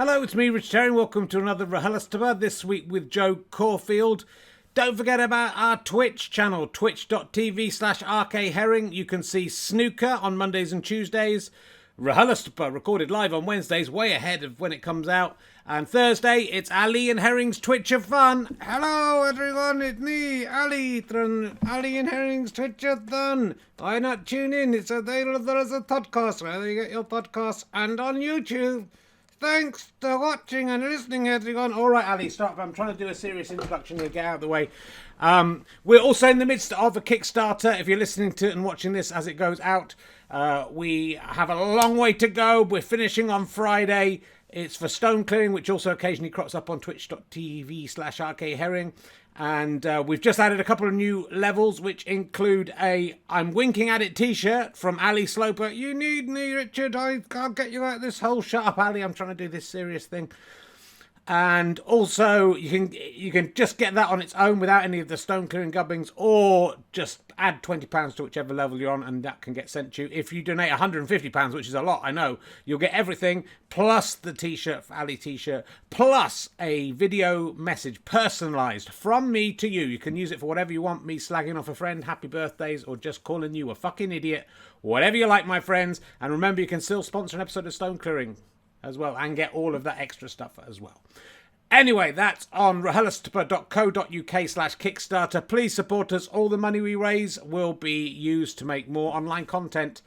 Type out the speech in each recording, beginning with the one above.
Hello, it's me, Richard Herring. Welcome to another RHLSTP, this week with Jo Caulfield. Don't forget about our Twitch channel, twitch.tv/RKHerring. You can see snooker on Mondays and Tuesdays. RHLSTP recorded live on Wednesdays, way ahead of when it comes out. And Thursday, it's Ali and Herring's Twitch of Fun. Hello, everyone, it's me, Ali, from Ali and Herring's Twitch of Fun. Why not tune in? There's a podcast where you get your podcasts and on YouTube. Thanks for watching and listening, everyone. All right, Ali, stop. I'm trying to do a serious introduction to get out of the way. We're also in the midst of a Kickstarter. If you're listening to it and watching this as it goes out, we have a long way to go. We're finishing on Friday. It's for stone clearing, which also occasionally crops up on twitch.tv/RKHerring. And we've just added a couple of new levels, which include a I'm Winking at It t-shirt from Ali Sloper. You need me, Richard. I can't get you out of this hole. Shut up, Ali. I'm trying to do this serious thing. And also, you can just get that on its own without any of the stone clearing gubbings, or just add £20 to whichever level you're on, and that can get sent to you. If you donate £150, which is a lot, I know, you'll get everything, plus the t-shirt, Ali t-shirt, plus a video message personalised from me to you. You can use it for whatever you want, me slagging off a friend, happy birthdays, or just calling you a fucking idiot. Whatever you like, my friends. And remember, you can still sponsor an episode of Stone Clearing as well, and get all of that extra stuff as well. Anyway, that's on rhlstp.co.uk/Kickstarter. Please support us. All the money we raise will be used to make more online content.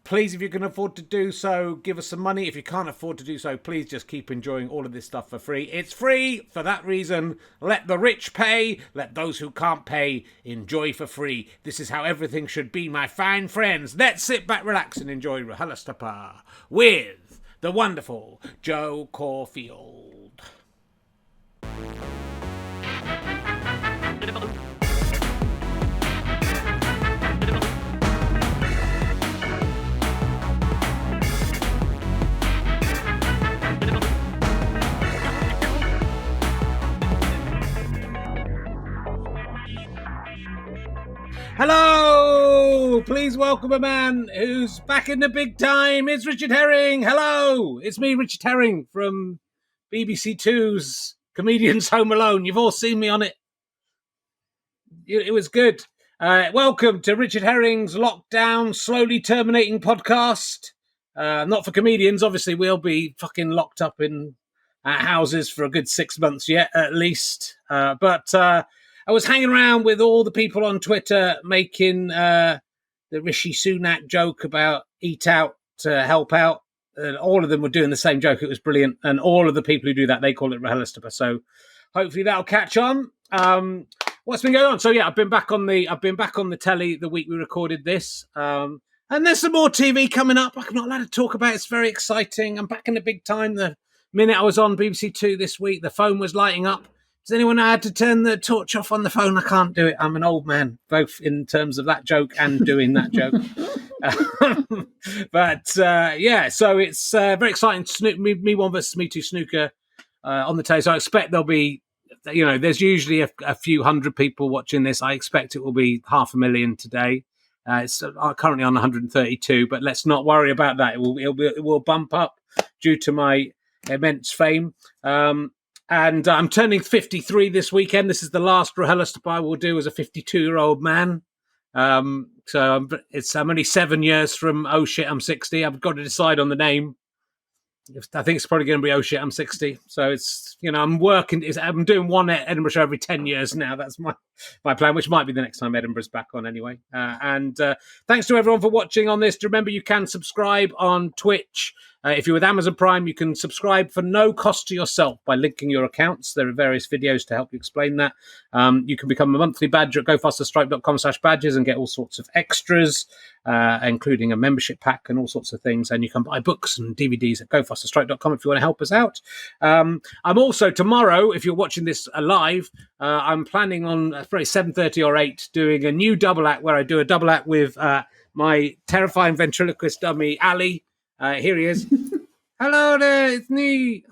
Please, if you can afford to do so, give us some money. If you can't afford to do so, please just keep enjoying all of this stuff for free. It's free for that reason. Let the rich pay. Let those who can't pay enjoy for free. This is how everything should be, my fine friends. Let's sit back, relax, and enjoy RHLSTP with the wonderful Jo Caulfield. Hello! Please welcome a man who's back in the big time. It's Richard Herring. Hello! It's me, Richard Herring, from BBC Two's Comedians Home Alone. You've all seen me on it. It was good. Welcome to Richard Herring's Lockdown Slowly Terminating podcast. Not for comedians. Obviously, we'll be fucking locked up in houses for a good 6 months yet, at least. But I was hanging around with all the people on Twitter making the Rishi Sunak joke about eat out to help out. And all of them were doing the same joke. It was brilliant. And all of the people who do that, they call it RHLSTP. So hopefully that'll catch on. What's been going on? So yeah, I've been back on the telly the week we recorded this. And there's some more TV coming up. I'm not allowed to talk about it. It's very exciting. I'm back in the big time. The minute I was on BBC Two this week, the phone was lighting up. Does anyone know how to turn the torch off on the phone? I can't do it. I'm an old man, both in terms of that joke and doing that joke. Yeah, so it's very exciting. Me one versus me two snooker on the telly. So I expect there'll be, there's usually a few hundred people watching this. I expect it will be 500,000 today. It's currently on 132, but let's not worry about that. It will bump up due to my immense fame. And I'm turning 53 this weekend. This is the last RHLSTP I will do as a 52-year-old man. So I'm only 7 years from oh shit, I'm 60. I've got to decide on the name. I think it's probably going to be oh shit, I'm 60. So it's, I'm working. I'm doing one at Edinburgh show every 10 years now. That's my plan, which might be the next time Edinburgh's back on anyway. And thanks to everyone for watching on this. Remember, you can subscribe on Twitch. If you're with Amazon Prime, you can subscribe for no cost to yourself by linking your accounts. There are various videos to help you explain that. You can become a monthly badger at gofasterstripe.com/badges and get all sorts of extras, including a membership pack and all sorts of things. And you can buy books and DVDs at gofasterstripe.com if you want to help us out. I'm also, tomorrow, if you're watching this live, I'm planning on, probably 7:30 or 8, doing a new double act where I do a double act with my terrifying ventriloquist dummy, Ali. Here he is. Hello there, it's me.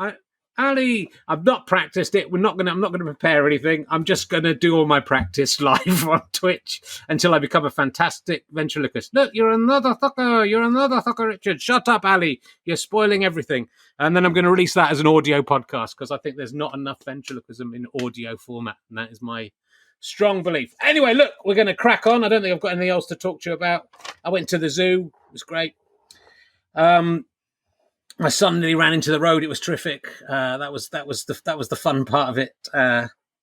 Ali, I've not practiced it. I'm not gonna prepare anything. I'm just gonna do all my practice live on Twitch until I become a fantastic ventriloquist. Look, you're another thucker, Richard. Shut up, Ali. You're spoiling everything. And then I'm going to release that as an audio podcast because I think there's not enough ventriloquism in audio format, and that is my strong belief. Anyway, look, we're going to crack on. I don't think I've got anything else to talk to you about. I went to the zoo. It was great. My son nearly ran into the road. It was terrific. That was the fun part of it.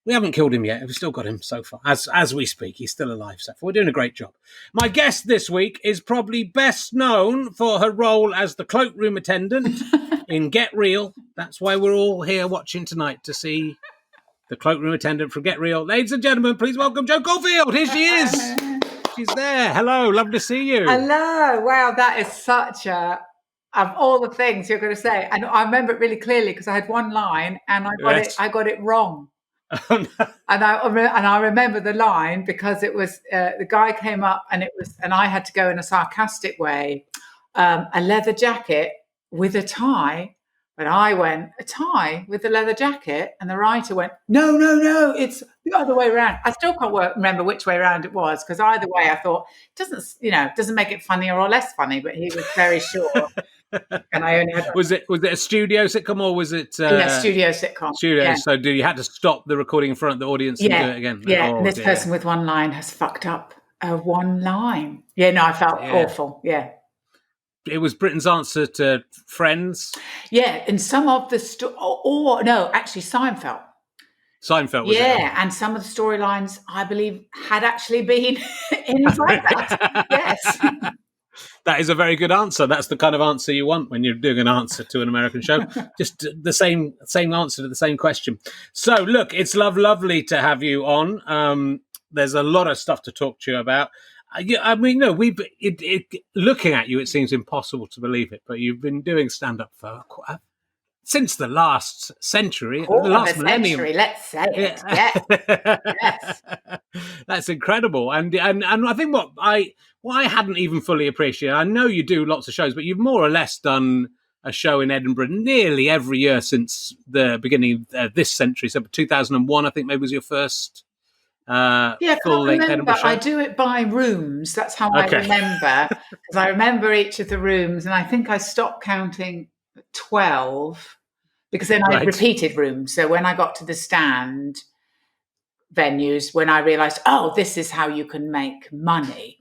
We haven't killed him yet. We've still got him so far. As we speak, he's still alive. So we're doing a great job. My guest this week is probably best known for her role as the cloakroom attendant in Get Real. That's why we're all here watching tonight, to see the cloakroom attendant from Get Real. Ladies and gentlemen, please welcome Jo Caulfield. Here she is. She's there. Hello. Lovely to see you. Hello. Wow, that is such a... Of all the things you're going to say, and I remember it really clearly because I had one line and I got it wrong. Oh, no. And I remember the line because it was the guy came up and I had to go in a sarcastic way, a leather jacket with a tie. But I went, a tie with a leather jacket, and the writer went, no, it's the other way around. I still can't remember which way around it was, because either way I thought doesn't make it funnier or less funny. But he was very sure, and I only had. Was it a studio sitcom or was it? Studio sitcom. Studio. Yeah. So you had to stop the recording in front of the audience and do it again? Yeah, and this person with one line has fucked up one line. Yeah, no, I felt awful. Yeah. It was Britain's answer to Friends. Yeah, and some of the actually Seinfeld. Seinfeld was it? Yeah, and some of the storylines I believe had actually been in Seinfeld. Yes. That is a very good answer. That's the kind of answer you want when you're doing an answer to an American show. Just the same answer to the same question. So, look, it's lovely to have you on. There's a lot of stuff to talk to you about. I mean, no, looking at you, it seems impossible to believe it, but you've been doing stand-up for since the last century, the last millennium. Let's say it. Yes. That's incredible, and I think what I hadn't even fully appreciated. I know you do lots of shows, but you've more or less done a show in Edinburgh nearly every year since the beginning of this century. So 2001, I think, maybe was your first. Full-length Edinburgh show. I do it by rooms. That's how I remember, because I remember each of the rooms, and I think I stopped counting at 12 because then I repeated rooms. So when I got to the stand venues, when I realised, this is how you can make money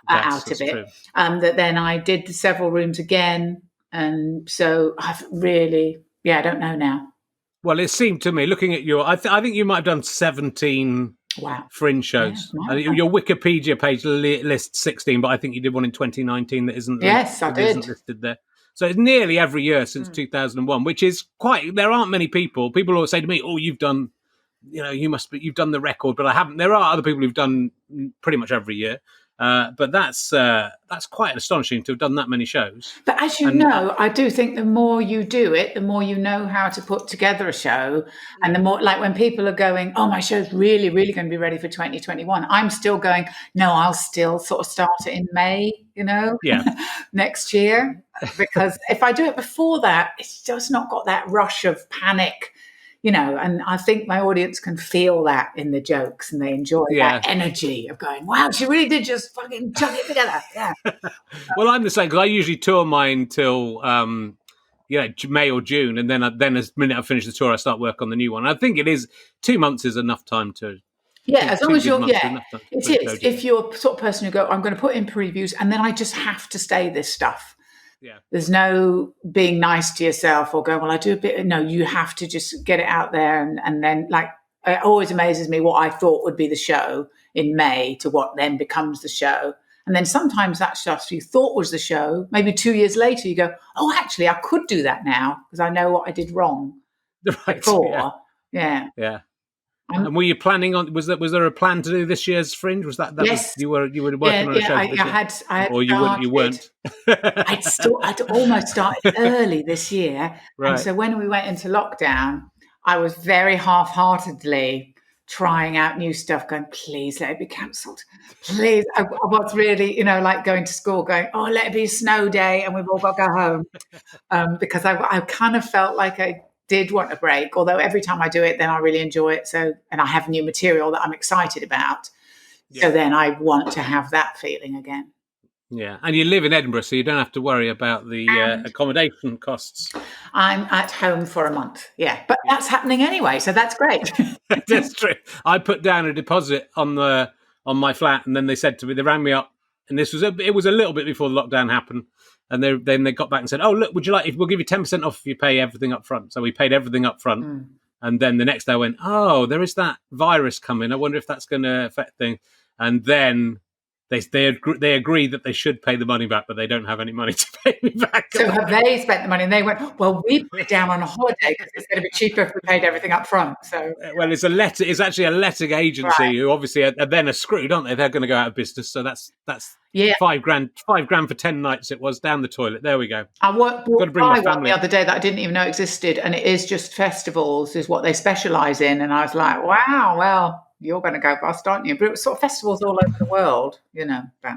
out of it, that then I did the several rooms again, and so I've really, I don't know now. Well, it seemed to me, looking at I think you might have done 17. Wow. Fringe shows. Your Wikipedia page lists 16, but I think you did one in 2019 that isn't. Yes, I did. Isn't listed there. So it's nearly every year since 2001, which is quite. There aren't many people. People always say to me, "Oh, you've done, you've done the record," but I haven't. There are other people who've done pretty much every year. But that's quite astonishing to have done that many shows. But as you know, I do think the more you do it, the more you know how to put together a show. And the more, like when people are going, my show's really, really going to be ready for 2021. I'm still going, no, I'll still sort of start it in May, next year. Because if I do it before that, it's just not got that rush of panic. And I think my audience can feel that in the jokes, and they enjoy that energy of going, wow, she really did just fucking chuck it together. Yeah. Well, I'm the same, because I usually tour mine till May or June, and then as minute I finish the tour, I start work on the new one. I think it is 2 months is enough time to. Yeah, as long as you're, it is. If you're the sort of person who go, I'm going to put in previews, and then I just have to say this stuff. Yeah. There's no being nice to yourself or going, well, I do a bit. No, you have to just get it out there. And then, like, it always amazes me what I thought would be the show in May to what then becomes the show. And then sometimes that stuff you thought was the show, maybe 2 years later, you go, actually, I could do that now because I know what I did wrong before. Yeah. And were you planning on? Was there a plan to do this year's Fringe? Was that yes? You were working on a show. I had or you weren't. I'd almost started early this year, and so when we went into lockdown, I was very half-heartedly trying out new stuff, going, please let it be cancelled. Please, I was really, like going to school, going, let it be a snow day, and we've all got to go home, because I kind of felt like I did want a break, although every time I do it, then I really enjoy it. So, and I have new material that I'm excited about. Yeah. So then I want to have that feeling again. Yeah, and you live in Edinburgh, so you don't have to worry about the accommodation costs. I'm at home for a month, but that's happening anyway, so that's great. That's true. I put down a deposit on my flat, and then they said to me, they rang me up, and it was a little bit before the lockdown happened, and then they got back and said, "Oh, look, would you like? We'll give you 10% off if you pay everything up front." So we paid everything up front, and then the next day I went, "Oh, there is that virus coming. I wonder if that's going to affect things." And then they agree that they should pay the money back, but they don't have any money to pay me back. So have they spent the money? And they went, well, we put it down on a holiday because it's going to be cheaper if we paid everything up front. So it's actually a letting agency who obviously are then screwed, aren't they? They're going to go out of business. So that's $5,000 for 10 nights. It was down the toilet. There we go. I walked by one the other day that I didn't even know existed, and it is just festivals is what they specialise in. And I was like, wow, well, you're going to go bust, aren't you? But it was sort of festivals all over the world, But.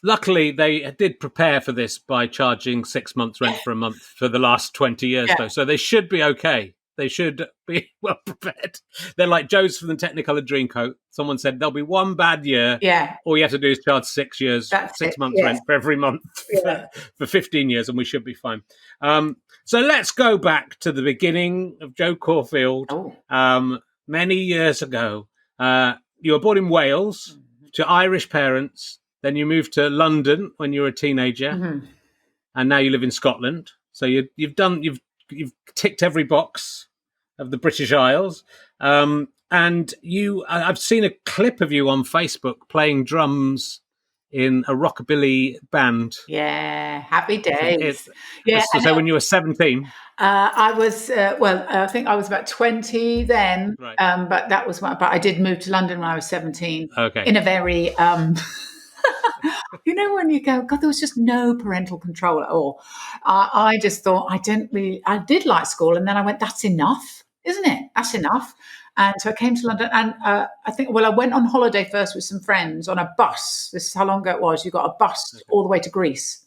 Luckily, they did prepare for this by charging 6 months rent for a month for the last 20 years, though. So they should be okay. They should be well prepared. They're like Joe's from the Technicolor Dreamcoat. Someone said there'll be one bad year. Yeah. All you have to do is charge 6 years, That's 6 months rent for every month for 15 years, and we should be fine. So let's go back to the beginning of Joe Caulfield. Many years ago. You were born in Wales to Irish parents. Then you moved to London when you were a teenager, and now you live in Scotland. So you've ticked every box of the British Isles. And I've seen a clip of you on Facebook playing drums in a rockabilly band. Yeah, happy days. So when you were 17. I was I think I was about 20 then. Right. But but I did move to London when I was 17. Okay. In a very when you go, God, there was just no parental control at all. I just thought I did like school, and then I went, that's enough, isn't it? That's enough. And so I came to London, and I went on holiday first with some friends on a bus. This is how long ago it was. You got a bus all the way to Greece.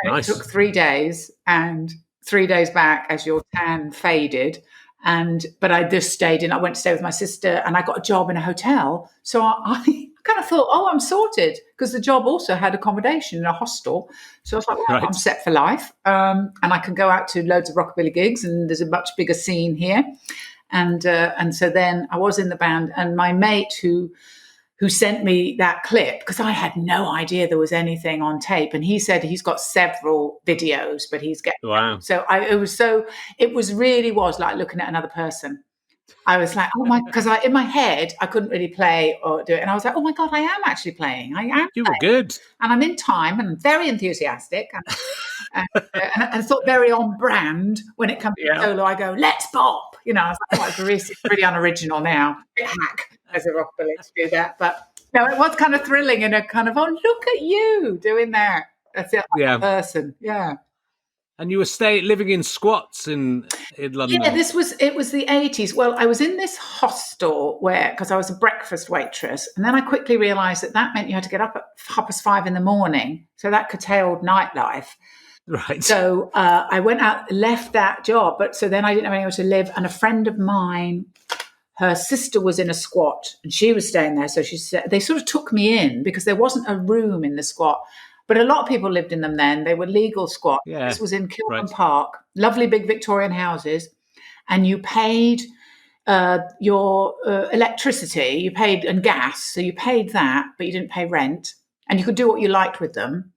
And nice. It took 3 days, and 3 days back as your tan faded. But I just stayed in. I went to stay with my sister, and I got a job in a hotel. So I kind of thought, I'm sorted, because the job also had accommodation in a hostel. So I was like, I'm set for life. And I can go out to loads of rockabilly gigs, and there's a much bigger scene here. And so then I was in the band, and my mate who sent me that clip, because I had no idea there was anything on tape, and he said he's got several videos, but he's getting So it really was like looking at another person. I was like, because in my head I couldn't really play or do it, and I was like, oh my God, I am actually playing. You were good, and I'm in time, and I'm very enthusiastic, and sort of very on brand when it comes to solo. I go, let's bop, I was like, oh, it's pretty unoriginal now, a bit hack as a rockabilly to do that, but no, it was kind of thrilling in a kind of, look at you doing that. That's it, like a person, And you were living in squats in London. Yeah, it was the 80s. Well, I was in this hostel because I was a breakfast waitress. And then I quickly realised that meant you had to get up at 5:30 in the morning. So that curtailed nightlife. Right. So I went out, left that job. But so then I didn't have anywhere to live. And a friend of mine, her sister was in a squat and she was staying there. So they sort of took me in because there wasn't a room in the squat. But a lot of people lived in them then. They were legal squats. Yeah, this was in Kilburn Park, lovely big Victorian houses. And you paid your electricity, and gas. So you paid that, but you didn't pay rent. And you could do what you liked with them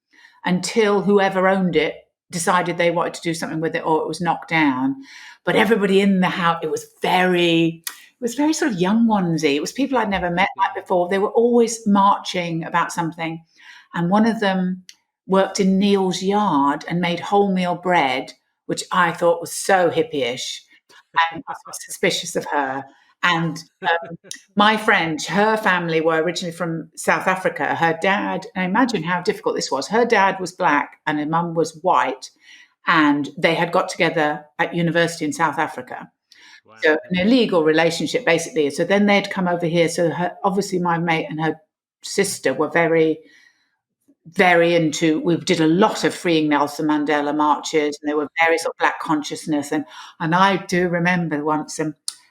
until whoever owned it decided they wanted to do something with it, or it was knocked down. But everybody in the house, it was very sort of young onesy. It was people I'd never met like before. They were always marching about something. And one of them worked in Neil's yard and made wholemeal bread, which I thought was so hippie-ish. And I was suspicious of her. And my friend, her family were originally from South Africa. Her dad, and imagine how difficult this was. Her dad was black and her mum was white. And they had got together at university in South Africa. Wow. So an illegal relationship, basically. So then they'd come over here. So obviously my mate and her sister were very very into, we did a lot of freeing Nelson Mandela marches, and there were various sort of black consciousness. And I do remember once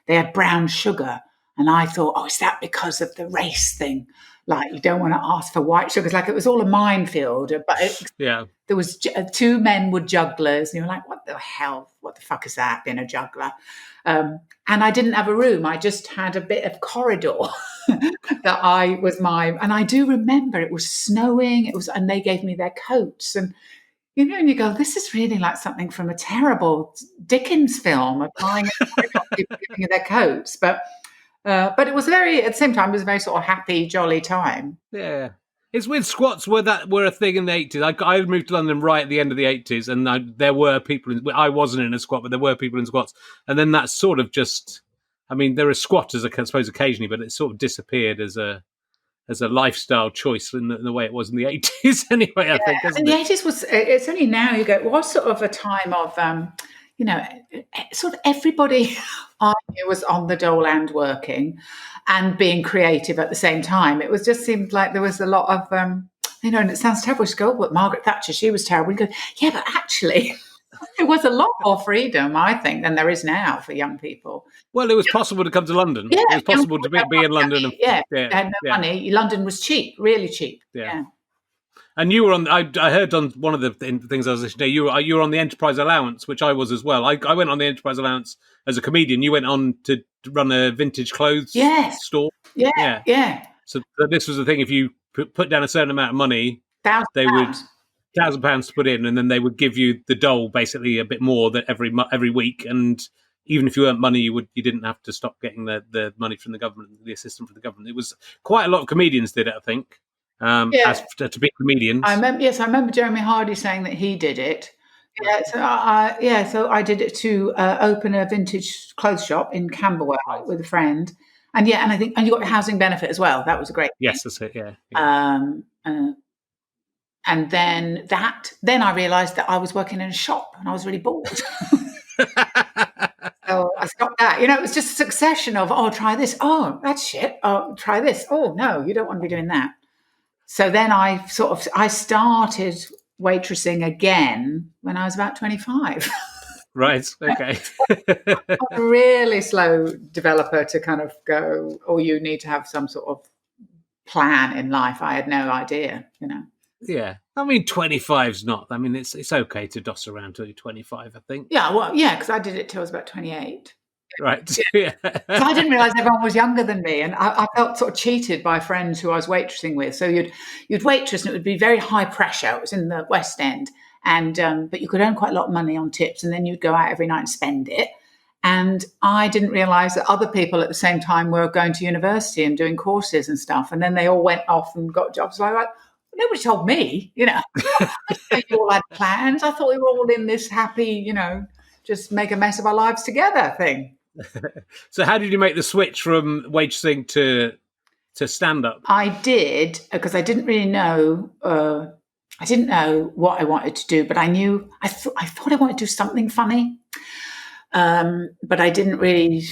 they had brown sugar, and I thought, oh, is that because of the race thing? Like, you don't want to ask for white sugars. Like, it was all a minefield. But there was 2 men were jugglers, and you were like, what the hell? What the fuck is that, being a juggler? And I didn't have a room. I just had a bit of corridor that and I do remember it was snowing. And they gave me their coats, and and you go, this is really like something from a terrible Dickens film, applying people giving you their coats. But it was at the same time, it was a very sort of happy, jolly time. Yeah. It's weird. Squats were a thing in the 80s. I moved to London right at the end of the 80s, and there were people I wasn't in a squat, but there were people in squats. And then that sort of just, I mean, there are squatters, I suppose, occasionally, but it sort of disappeared as a lifestyle choice in the way it was in the 80s anyway, I think. In the 80s it's only now you go, was sort of a time of, sort of everybody I knew was on the dole and working and being creative at the same time. It just seemed like there was a lot of, and it sounds terrible to go, but Margaret Thatcher, she was terrible. You go, yeah, but actually there was a lot more freedom, I think, than there is now for young people. Well, it was possible to come to London. Yeah, it was possible to be in London. They had no money. London was cheap, really cheap. Yeah. And you were on. I heard on one of the things I was listening to. You were on the Enterprise Allowance, which I was as well. I went on the Enterprise Allowance as a comedian. You went on to run a vintage clothes store. Yeah. So this was the thing. If you put down a certain amount of money, they would £1,000 to put in, and then they would give you the dole, basically a bit more that every week. And even if you earned money, you didn't have to stop getting the money from the government, the assistance from the government. It was quite a lot of comedians did it, I think. As to be comedians. I remember Jeremy Hardy saying that he did it. So I did it to open a vintage clothes shop in Camberwell with a friend, and I think you got a housing benefit as well. That was a great thing. Yes, that's it. Yeah. And then I realised that I was working in a shop and I was really bored. So I stopped that. It was just a succession of, oh, try this. Oh, that's shit. Oh, try this. Oh, no, you don't want to be doing that. So then I started waitressing again when I was about 25. Right. Okay. A really slow developer to kind of go, oh, you need to have some sort of plan in life. I had no idea, Yeah. I mean, 25's not. I mean, it's okay to doss around till you're 25, I think. Yeah. Well, yeah, because I did it till I was about 28. Right. Yeah. So I didn't realise everyone was younger than me, and I felt sort of cheated by friends who I was waitressing with. So you'd waitress, and it would be very high pressure. It was in the West End, and but you could earn quite a lot of money on tips, and then you'd go out every night and spend it. And I didn't realise that other people at the same time were going to university and doing courses and stuff, and then they all went off and got jobs. Like nobody told me, you all had plans. I thought we were all in this happy, just make a mess of our lives together thing. So how did you make the switch from waitressing to stand-up? I did, because I didn't really know. I didn't know what I wanted to do, but I knew I thought I wanted to do something funny. But I didn't really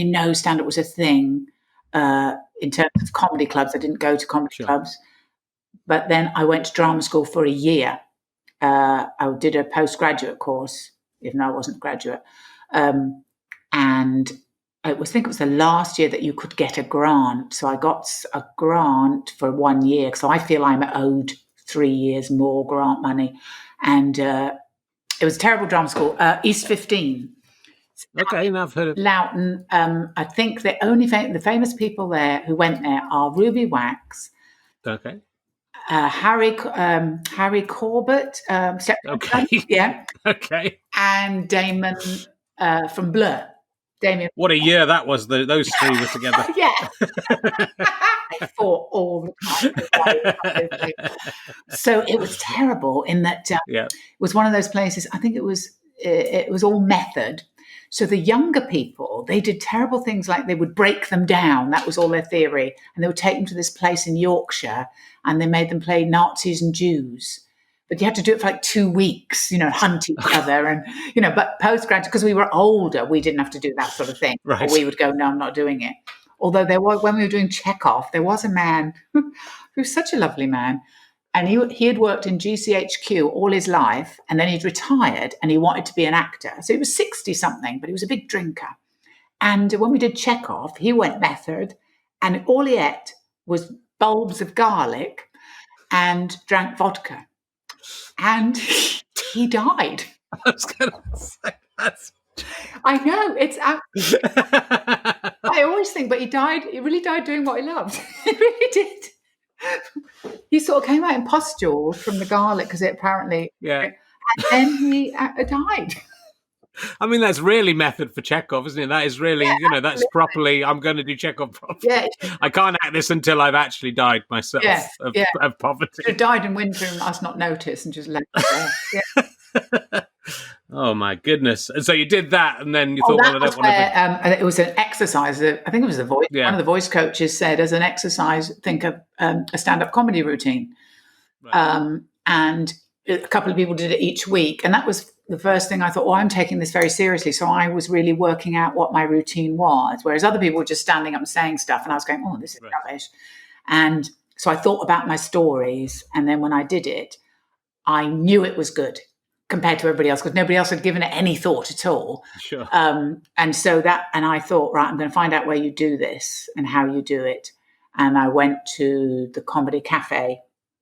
know stand-up was a thing in terms of comedy clubs. I didn't go to comedy clubs. But then I went to drama school for a year. I did a postgraduate course, even though I wasn't a graduate. And I think it was the last year that you could get a grant. So I got a grant for 1 year. So I feel I'm owed 3 years more grant money. And it was a terrible drama school, East 15. Okay, I've heard of Loughton. I think the famous people there who went there are Ruby Wax. Okay. Harry Corbett. Okay. Yeah. Okay. And Damon from Blur. Damien. What a year that was! Those three were together. Yeah. I fought all the time. So it was terrible in that it was one of those places. I think it was all method. So the younger people, they did terrible things like they would break them down. That was all their theory. And they would take them to this place in Yorkshire and they made them play Nazis and Jews. But you had to do it for like 2 weeks, hunt each other. And, but postgraduate, because we were older, we didn't have to do that sort of thing. Right. Or we would go, no, I'm not doing it. Although when we were doing Chekhov, there was a man who was such a lovely man. And he had worked in GCHQ all his life, and then he'd retired and he wanted to be an actor. So he was 60-something, but he was a big drinker. And when we did Chekhov, he went method, and all he ate was bulbs of garlic and drank vodka. And he died. I was going to say that's... I know, it's... I always think, but he really died doing what he loved. He really did. He sort of came out in pustules from the garlic because it apparently... Yeah. And then he died. I mean, that's really method for Chekhov, isn't it? That is really, that's properly, I'm going to do Chekhov properly. Yeah. I can't act this until I've actually died myself of poverty. Should have died in winter and us not notice and just let it go. Yeah. Oh, my goodness. And so you did that, and then you thought, well, I don't want to... It was an exercise. I think it was the voice. Yeah. One of the voice coaches said, as an exercise, think of a stand-up comedy routine. Right. And a couple of people did it each week. And that was the first thing I thought, I'm taking this very seriously. So I was really working out what my routine was, whereas other people were just standing up and saying stuff. And I was going, this is rubbish. And so I thought about my stories. And then when I did it, I knew it was good compared to everybody else, because nobody else had given it any thought at all. Sure. And I thought, right, I'm going to find out where you do this and how you do it. And I went to the Comedy Cafe,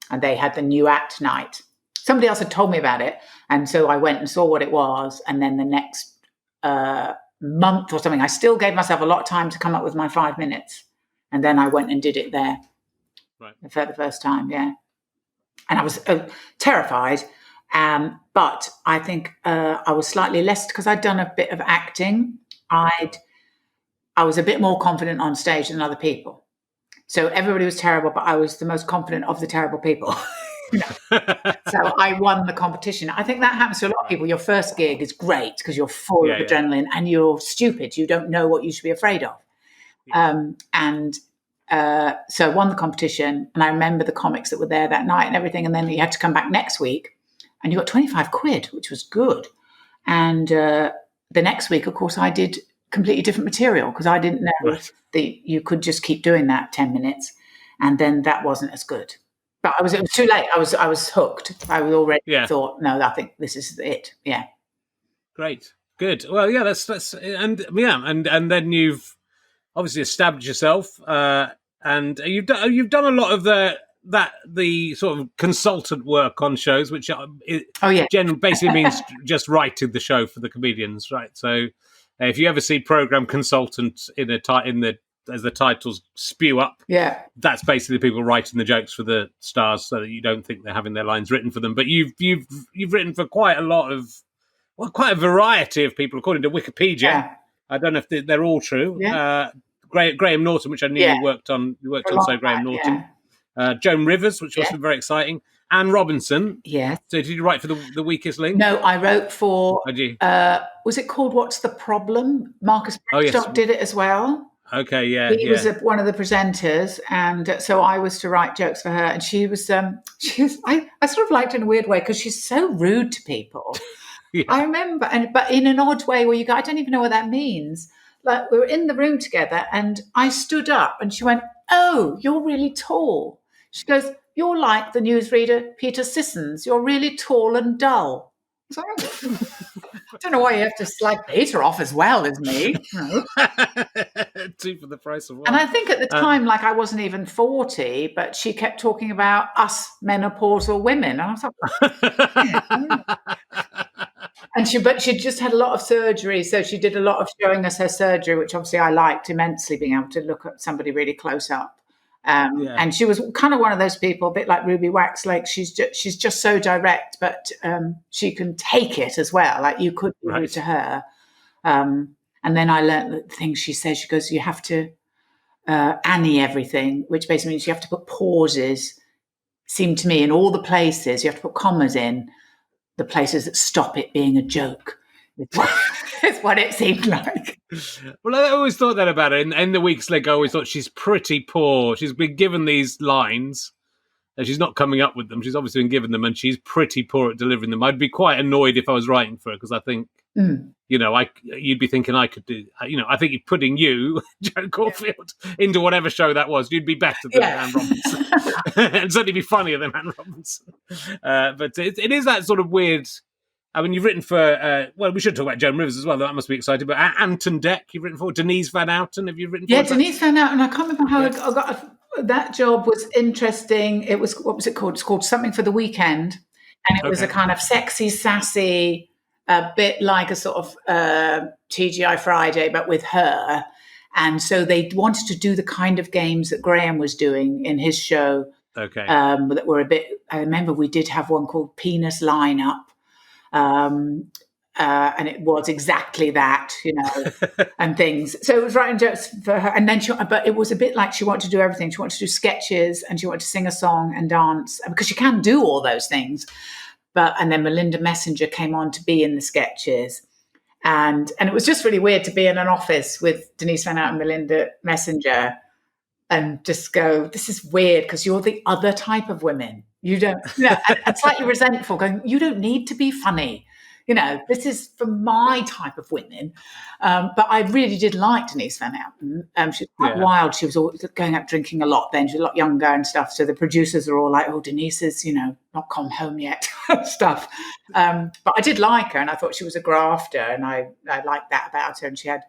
and they had the new act night. Somebody else had told me about it. And so I went and saw what it was. And then the next month or something, I still gave myself a lot of time to come up with my 5 minutes. And then I went and did it there for the first time, yeah. And I was terrified. But I think I was slightly less, because I'd done a bit of acting. I was a bit more confident on stage than other people. So everybody was terrible, but I was the most confident of the terrible people. So I won the competition. I think that happens to a lot of people. Your first gig is great because you're full of adrenaline and you're stupid. You don't know what you should be afraid of. So I won the competition, and I remember the comics that were there that night and everything. And then you had to come back next week, and you got 25 quid, which was good. And the next week, of course, I did completely different material, because I didn't know that you could just keep doing that 10 minutes. And then that wasn't as good. But it was too late. I was hooked. I was already thought, no, I think this is it. Yeah. Great. Good. Well, yeah, that's and then you've obviously established yourself, and you've done a lot of the sort of consultant work on shows, which generally basically means just writing the show for the comedians, right? So if you ever see program consultant as the titles spew up, that's basically people writing the jokes for the stars, so that you don't think they're having their lines written for them. But you've written for quite a variety of people, according to Wikipedia. Yeah. I don't know if they're all true. Yeah. Graham Norton, which I knew you worked on. You worked on So Graham Norton. Yeah. Joan Rivers, which was very exciting. Anne Robinson. Yeah. So did you write for the Weakest Link? No, I wrote for. Did you? Was it called What's the Problem? Marcus Brigstock did it as well. Okay, yeah. He was one of the presenters, and so I was to write jokes for her. And she was I sort of liked her in a weird way, because she's so rude to people. I remember, but in an odd way where you go, I don't even know what that means. Like, we were in the room together, and I stood up, and she went, "Oh, you're really tall." She goes, "You're like the newsreader Peter Sissons. You're really tall and dull." So, I don't know why you have to slag Peter off as well as me. No. Two for the price of one. And I think at the time, I wasn't even 40, but she kept talking about us menopausal women. And I was like, and she just had a lot of surgery. So she did a lot of showing us her surgery, which obviously I liked immensely, being able to look at somebody really close up. And she was kind of one of those people, a bit like Ruby Wax. Like, she's just so direct, but she can take it as well. Like, you could be rude to her. And then I learned the things she says. She goes, you have to Annie everything, which basically means you have to put pauses, seem to me, in all the places. You have to put commas in the places that stop it being a joke. It's what it seemed like. Well, I always thought that about her. In the Weakest Link, I always thought she's pretty poor. She's been given these lines, and she's not coming up with them. She's obviously been given them, and she's pretty poor at delivering them. I'd be quite annoyed if I was writing for her, because I think You know, you'd be thinking I could do. You know, I think putting you, Joe Caulfield, into whatever show that was, you'd be better than Anne Robinson, and certainly be funnier than Anne Robinson. But it is that sort of weird. I mean, you've written for. Well, we should talk about Joan Rivers as well. That must be exciting. But Ant and Dec, you've written for. Denise van Outen, have you written for? Yeah, Denise van Outen. I can't remember how I got that job. Was interesting. It was, what was it called? It's called Something for the Weekend, and it was a kind of sexy, sassy. A bit like a sort of TGI Friday, but with her. And so they wanted to do the kind of games that Graham was doing in his show. Okay. That were a bit, I remember we did have one called Penis Lineup. And it was exactly that, you know, and things. So it was writing jokes for her. And then but it was a bit like she wanted to do everything. She wanted to do sketches and she wanted to sing a song and dance, because she can do all those things. And then Melinda Messenger came on to be in the sketches. And it was just really weird to be in an office with Denise van Outen and Melinda Messenger and just go, this is weird because you're the other type of women. You don't, you know, and slightly resentful, going, you don't need to be funny. You know, this is for my type of women. But I really did like Denise van Outen. She was quite wild. She was always going out drinking a lot then. She was a lot younger and stuff. So the producers are all like, oh, Denise is, you know, not come home yet stuff. But I did like her and I thought she was a grafter and I liked that about her. And she had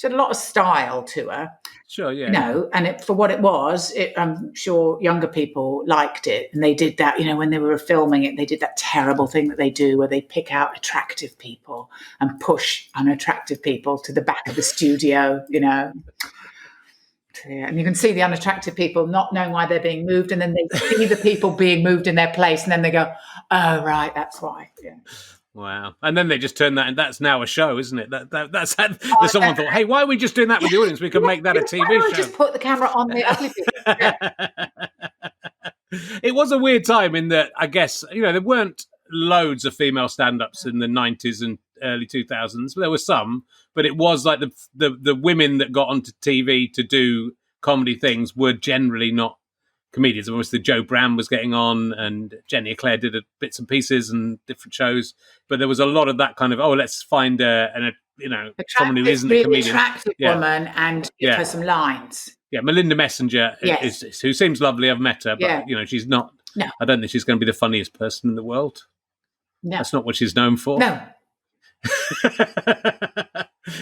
a lot of style to her. Sure, yeah. You know, and for what it was, I'm sure younger people liked it. And they did that, you know, when they were filming it, they did that terrible thing that they do where they pick out attractive people and push unattractive people to the back of the studio, you know. Yeah, and you can see the unattractive people not knowing why they're being moved. And then they see the people being moved in their place. And then they go, oh, right, that's why. Yeah. Wow. And then they just turn that, and that's now a show, isn't it? That's someone thought, hey, why are we just doing that with the audience? We can make that a TV show. Just put the camera on the ugly people. Yeah. It was a weird time in that, I guess, you know, there weren't loads of female stand-ups in the 90s and early 2000s. There were some, but it was like the women that got onto TV to do comedy things were generally not comedians. Obviously, Joe Brand was getting on, and Jenny Eclair did bits and pieces and different shows. But there was a lot of that kind of, let's find someone who isn't a comedian, attractive woman, and give her some lines. Yeah, Melinda Messenger is who seems lovely. I've met her, but you know, she's not. No. I don't think she's going to be the funniest person in the world. No, that's not what she's known for. No.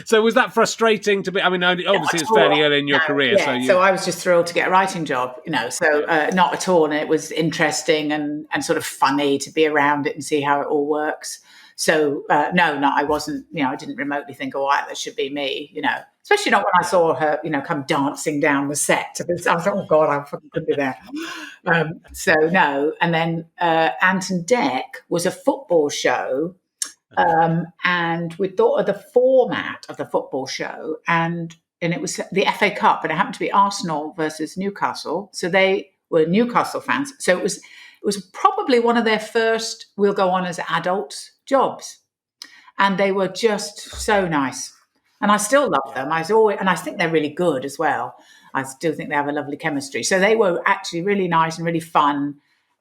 So was that frustrating to be? I mean, obviously it's fairly early in your career. Yeah. So I was just thrilled to get a writing job, you know, so not at all. And it was interesting and sort of funny to be around it and see how it all works. So I wasn't, you know, I didn't remotely think, that should be me, you know, especially not when I saw her, you know, come dancing down the set. I was like, oh God, I fucking couldn't be there. So no. And then Ant and Dec was a football show. And we thought of the format of the football show, and it was the FA Cup, and it happened to be Arsenal versus Newcastle. So they were Newcastle fans. So it was probably one of their first "we'll go on as adults" jobs, and they were just so nice. And I still love them. And I think they're really good as well. I still think they have a lovely chemistry. So they were actually really nice and really fun,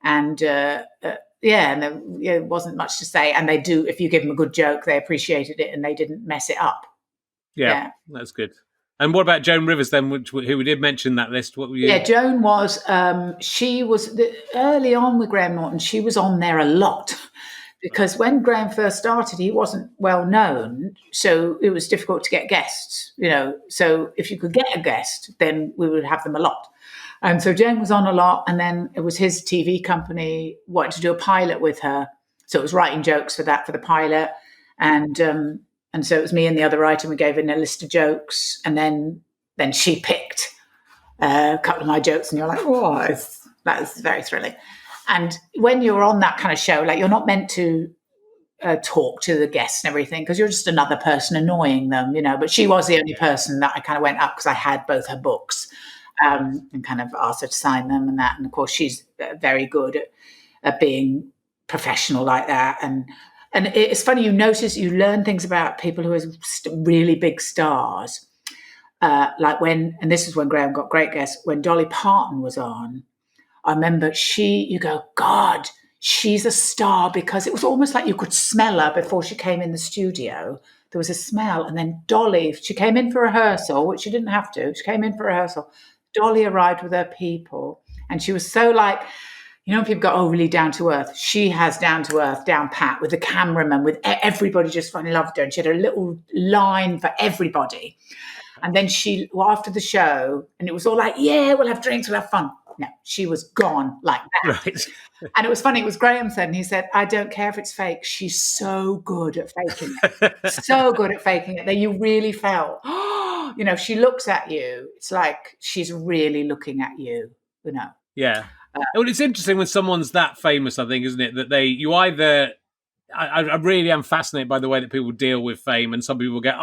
and. And there wasn't much to say. And they do, if you give them a good joke, they appreciated it and they didn't mess it up. Yeah. That's good. And what about Joan Rivers then, who we did mention that list? What were you? Yeah, Joan was, she was, early on with Graham Norton, she was on there a lot. Because when Graham first started, he wasn't well known. So it was difficult to get guests, you know. So if you could get a guest, then we would have them a lot. And so Jane was on a lot, and then it was his TV company wanted to do a pilot with her. So it was writing jokes for the pilot. And so it was me and the other writer, and we gave in a list of jokes. And then she picked a couple of my jokes, and you're like, that is very thrilling. And when you're on that kind of show, like you're not meant to talk to the guests and everything because you're just another person annoying them, you know. But she was the only person that I kind of went up because I had both her books. And kind of asked her to sign them and that. And of course, she's very good at being professional like that. And it's funny, you learn things about people who are really big stars. Like and this is when Graham got great guests, when Dolly Parton was on, I remember you go, God, she's a star because it was almost like you could smell her before she came in the studio. There was a smell. And then Dolly, she came in for rehearsal, which she didn't have to. She came in for rehearsal. Dolly arrived with her people. And she was so like, you know, people go, oh, really down to earth. She has down to earth, down pat, with the cameraman, with everybody just fucking loved her. And she had a little line for everybody. And then after the show, and it was all like, yeah, we'll have drinks, we'll have fun. No, she was gone like that. Right. And it was funny. It was Graham said, and he said, I don't care if it's fake. She's so good at faking it. So good at faking it that you really felt, you know, she looks at you. It's like she's really looking at you, you know. Yeah. Well, it's interesting when someone's that famous, I think, isn't it? That I really am fascinated by the way that people deal with fame, and some people get,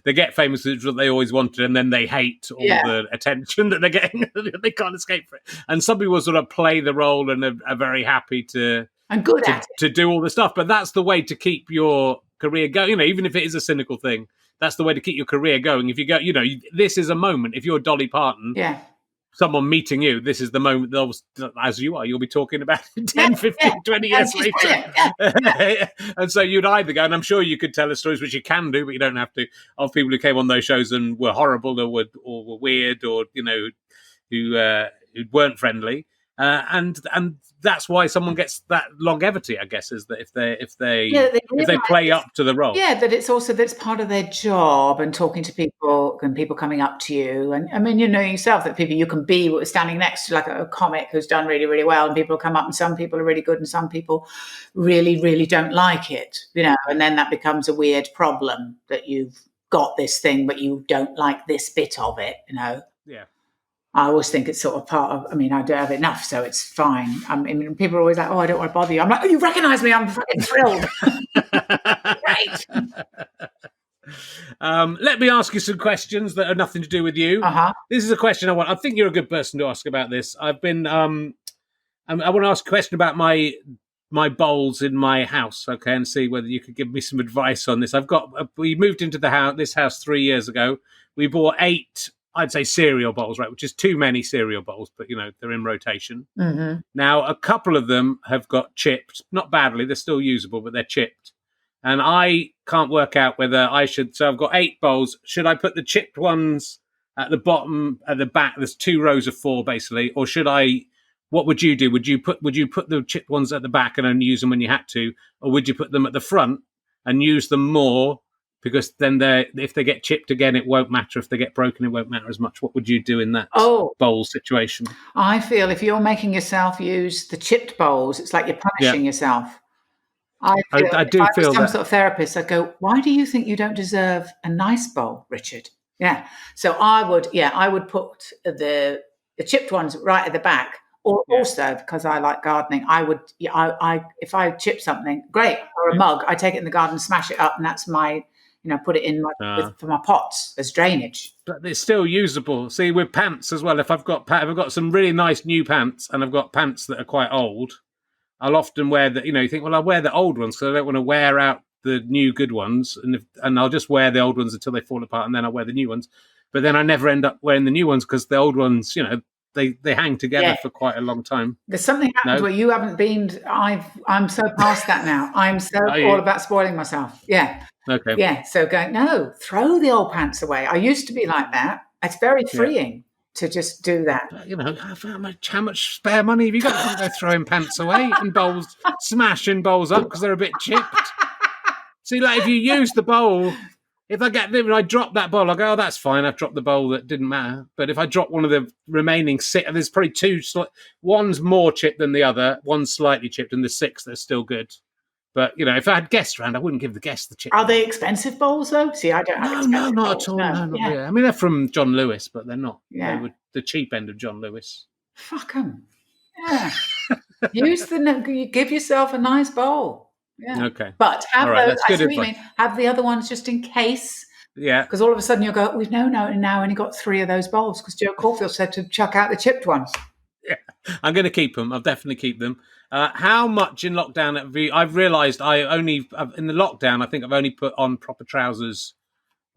they get famous, which is what they always wanted, and then they hate all the attention that they're getting. They can't escape for it. And some people sort of play the role and are very happy to do all the stuff. But that's the way to keep your career going. You know, even if it is a cynical thing, that's the way to keep your career going. If you go, you know, this is a moment. If you're Dolly Parton, someone meeting you, this is the moment as you are, you'll be talking about it 10, 15, 20 years later. And so you'd either go, and I'm sure you could tell us stories, which you can do, but you don't have to, of people who came on those shows and were horrible or were weird, or, you know, who weren't friendly. And that's why someone gets that longevity, I guess, is that if they play up to the role. Yeah, that it's part of their job, and talking to people and people coming up to you. And I mean, you know yourself that people you can be standing next to, like a comic who's done really, really well, and people come up and some people are really good and some people really, really don't like it, you know, and then that becomes a weird problem that you've got this thing, but you don't like this bit of it, you know. Yeah. I always think it's sort of part of, I mean, I don't have enough, so it's fine. I mean, people are always like, oh, I don't want to bother you. I'm like, oh, you recognise me. I'm fucking thrilled. Great. Let me ask you some questions that are nothing to do with you. This is a question I think you're a good person to ask about this. I've been, I want to ask a question about my bowls in my house, okay, and see whether you could give me some advice on this. We moved into this house 3 years ago. We bought 8, I'd say, cereal bowls, right, which is too many cereal bowls, but, you know, they're in rotation. Mm-hmm. Now, a couple of them have got chipped, not badly, they're still usable, but they're chipped. And I can't work out whether I should, so I've got 8 bowls. Should I put the chipped ones at the bottom, at the back? There's 2 rows of 4, basically. Or what would you do? Would you put the chipped ones at the back and only use them when you had to? Or would you put them at the front and use them more? Because then if they get chipped again, it won't matter. If they get broken, it won't matter as much. What would you do in that bowl situation? I feel if you're making yourself use the chipped bowls, it's like you're punishing yourself. I do feel some sort of therapist, I'd go, why do you think you don't deserve a nice bowl, Richard? Yeah. So I would put the chipped ones right at the back. Or also, because I like gardening, if I chip something, great, or a mug, I take it in the garden, smash it up, and that's my, you know, put it in for my pots as drainage. But it's still usable. See, with pants as well, if I've got some really nice new pants and I've got pants that are quite old, I'll often wear you think, well, I'll wear the old ones because I don't want to wear out the new good ones, and I'll just wear the old ones until they fall apart, and then I'll wear the new ones. But then I never end up wearing the new ones because the old ones, you know, they hang together for quite a long time. There's something happened where you haven't been. I'm so past that now. I'm so all about spoiling myself. Yeah. Okay. Yeah. So throw the old pants away. I used to be like that. It's very freeing to just do that. But, you know, how much spare money have you got? You go throwing pants away and bowls, smashing bowls up because they're a bit chipped. See, like if you use the bowl. If I drop that bowl, I go, oh, that's fine. I've dropped the bowl that didn't matter. But if I drop one of the remaining 6, there's probably 2, one's more chipped than the other, one's slightly chipped, and the 6 that's still good. But, you know, if I had guests around, I wouldn't give the guests the chip. Are they expensive bowls, though? See, I don't have No, not at all. No, not really. I mean, they're from John Lewis, but they're not. Yeah. They were the cheap end of John Lewis. Fuck them. Yeah. Give yourself a nice bowl. Yeah. Okay. But have the other ones just in case. Yeah. Because all of a sudden you'll go, we've now only got 3 of those bowls because Joe Caulfield said to chuck out the chipped ones. Yeah. I'm going to keep them. I'll definitely keep them. How much in lockdown I've realised in the lockdown, I think I've only put on proper trousers.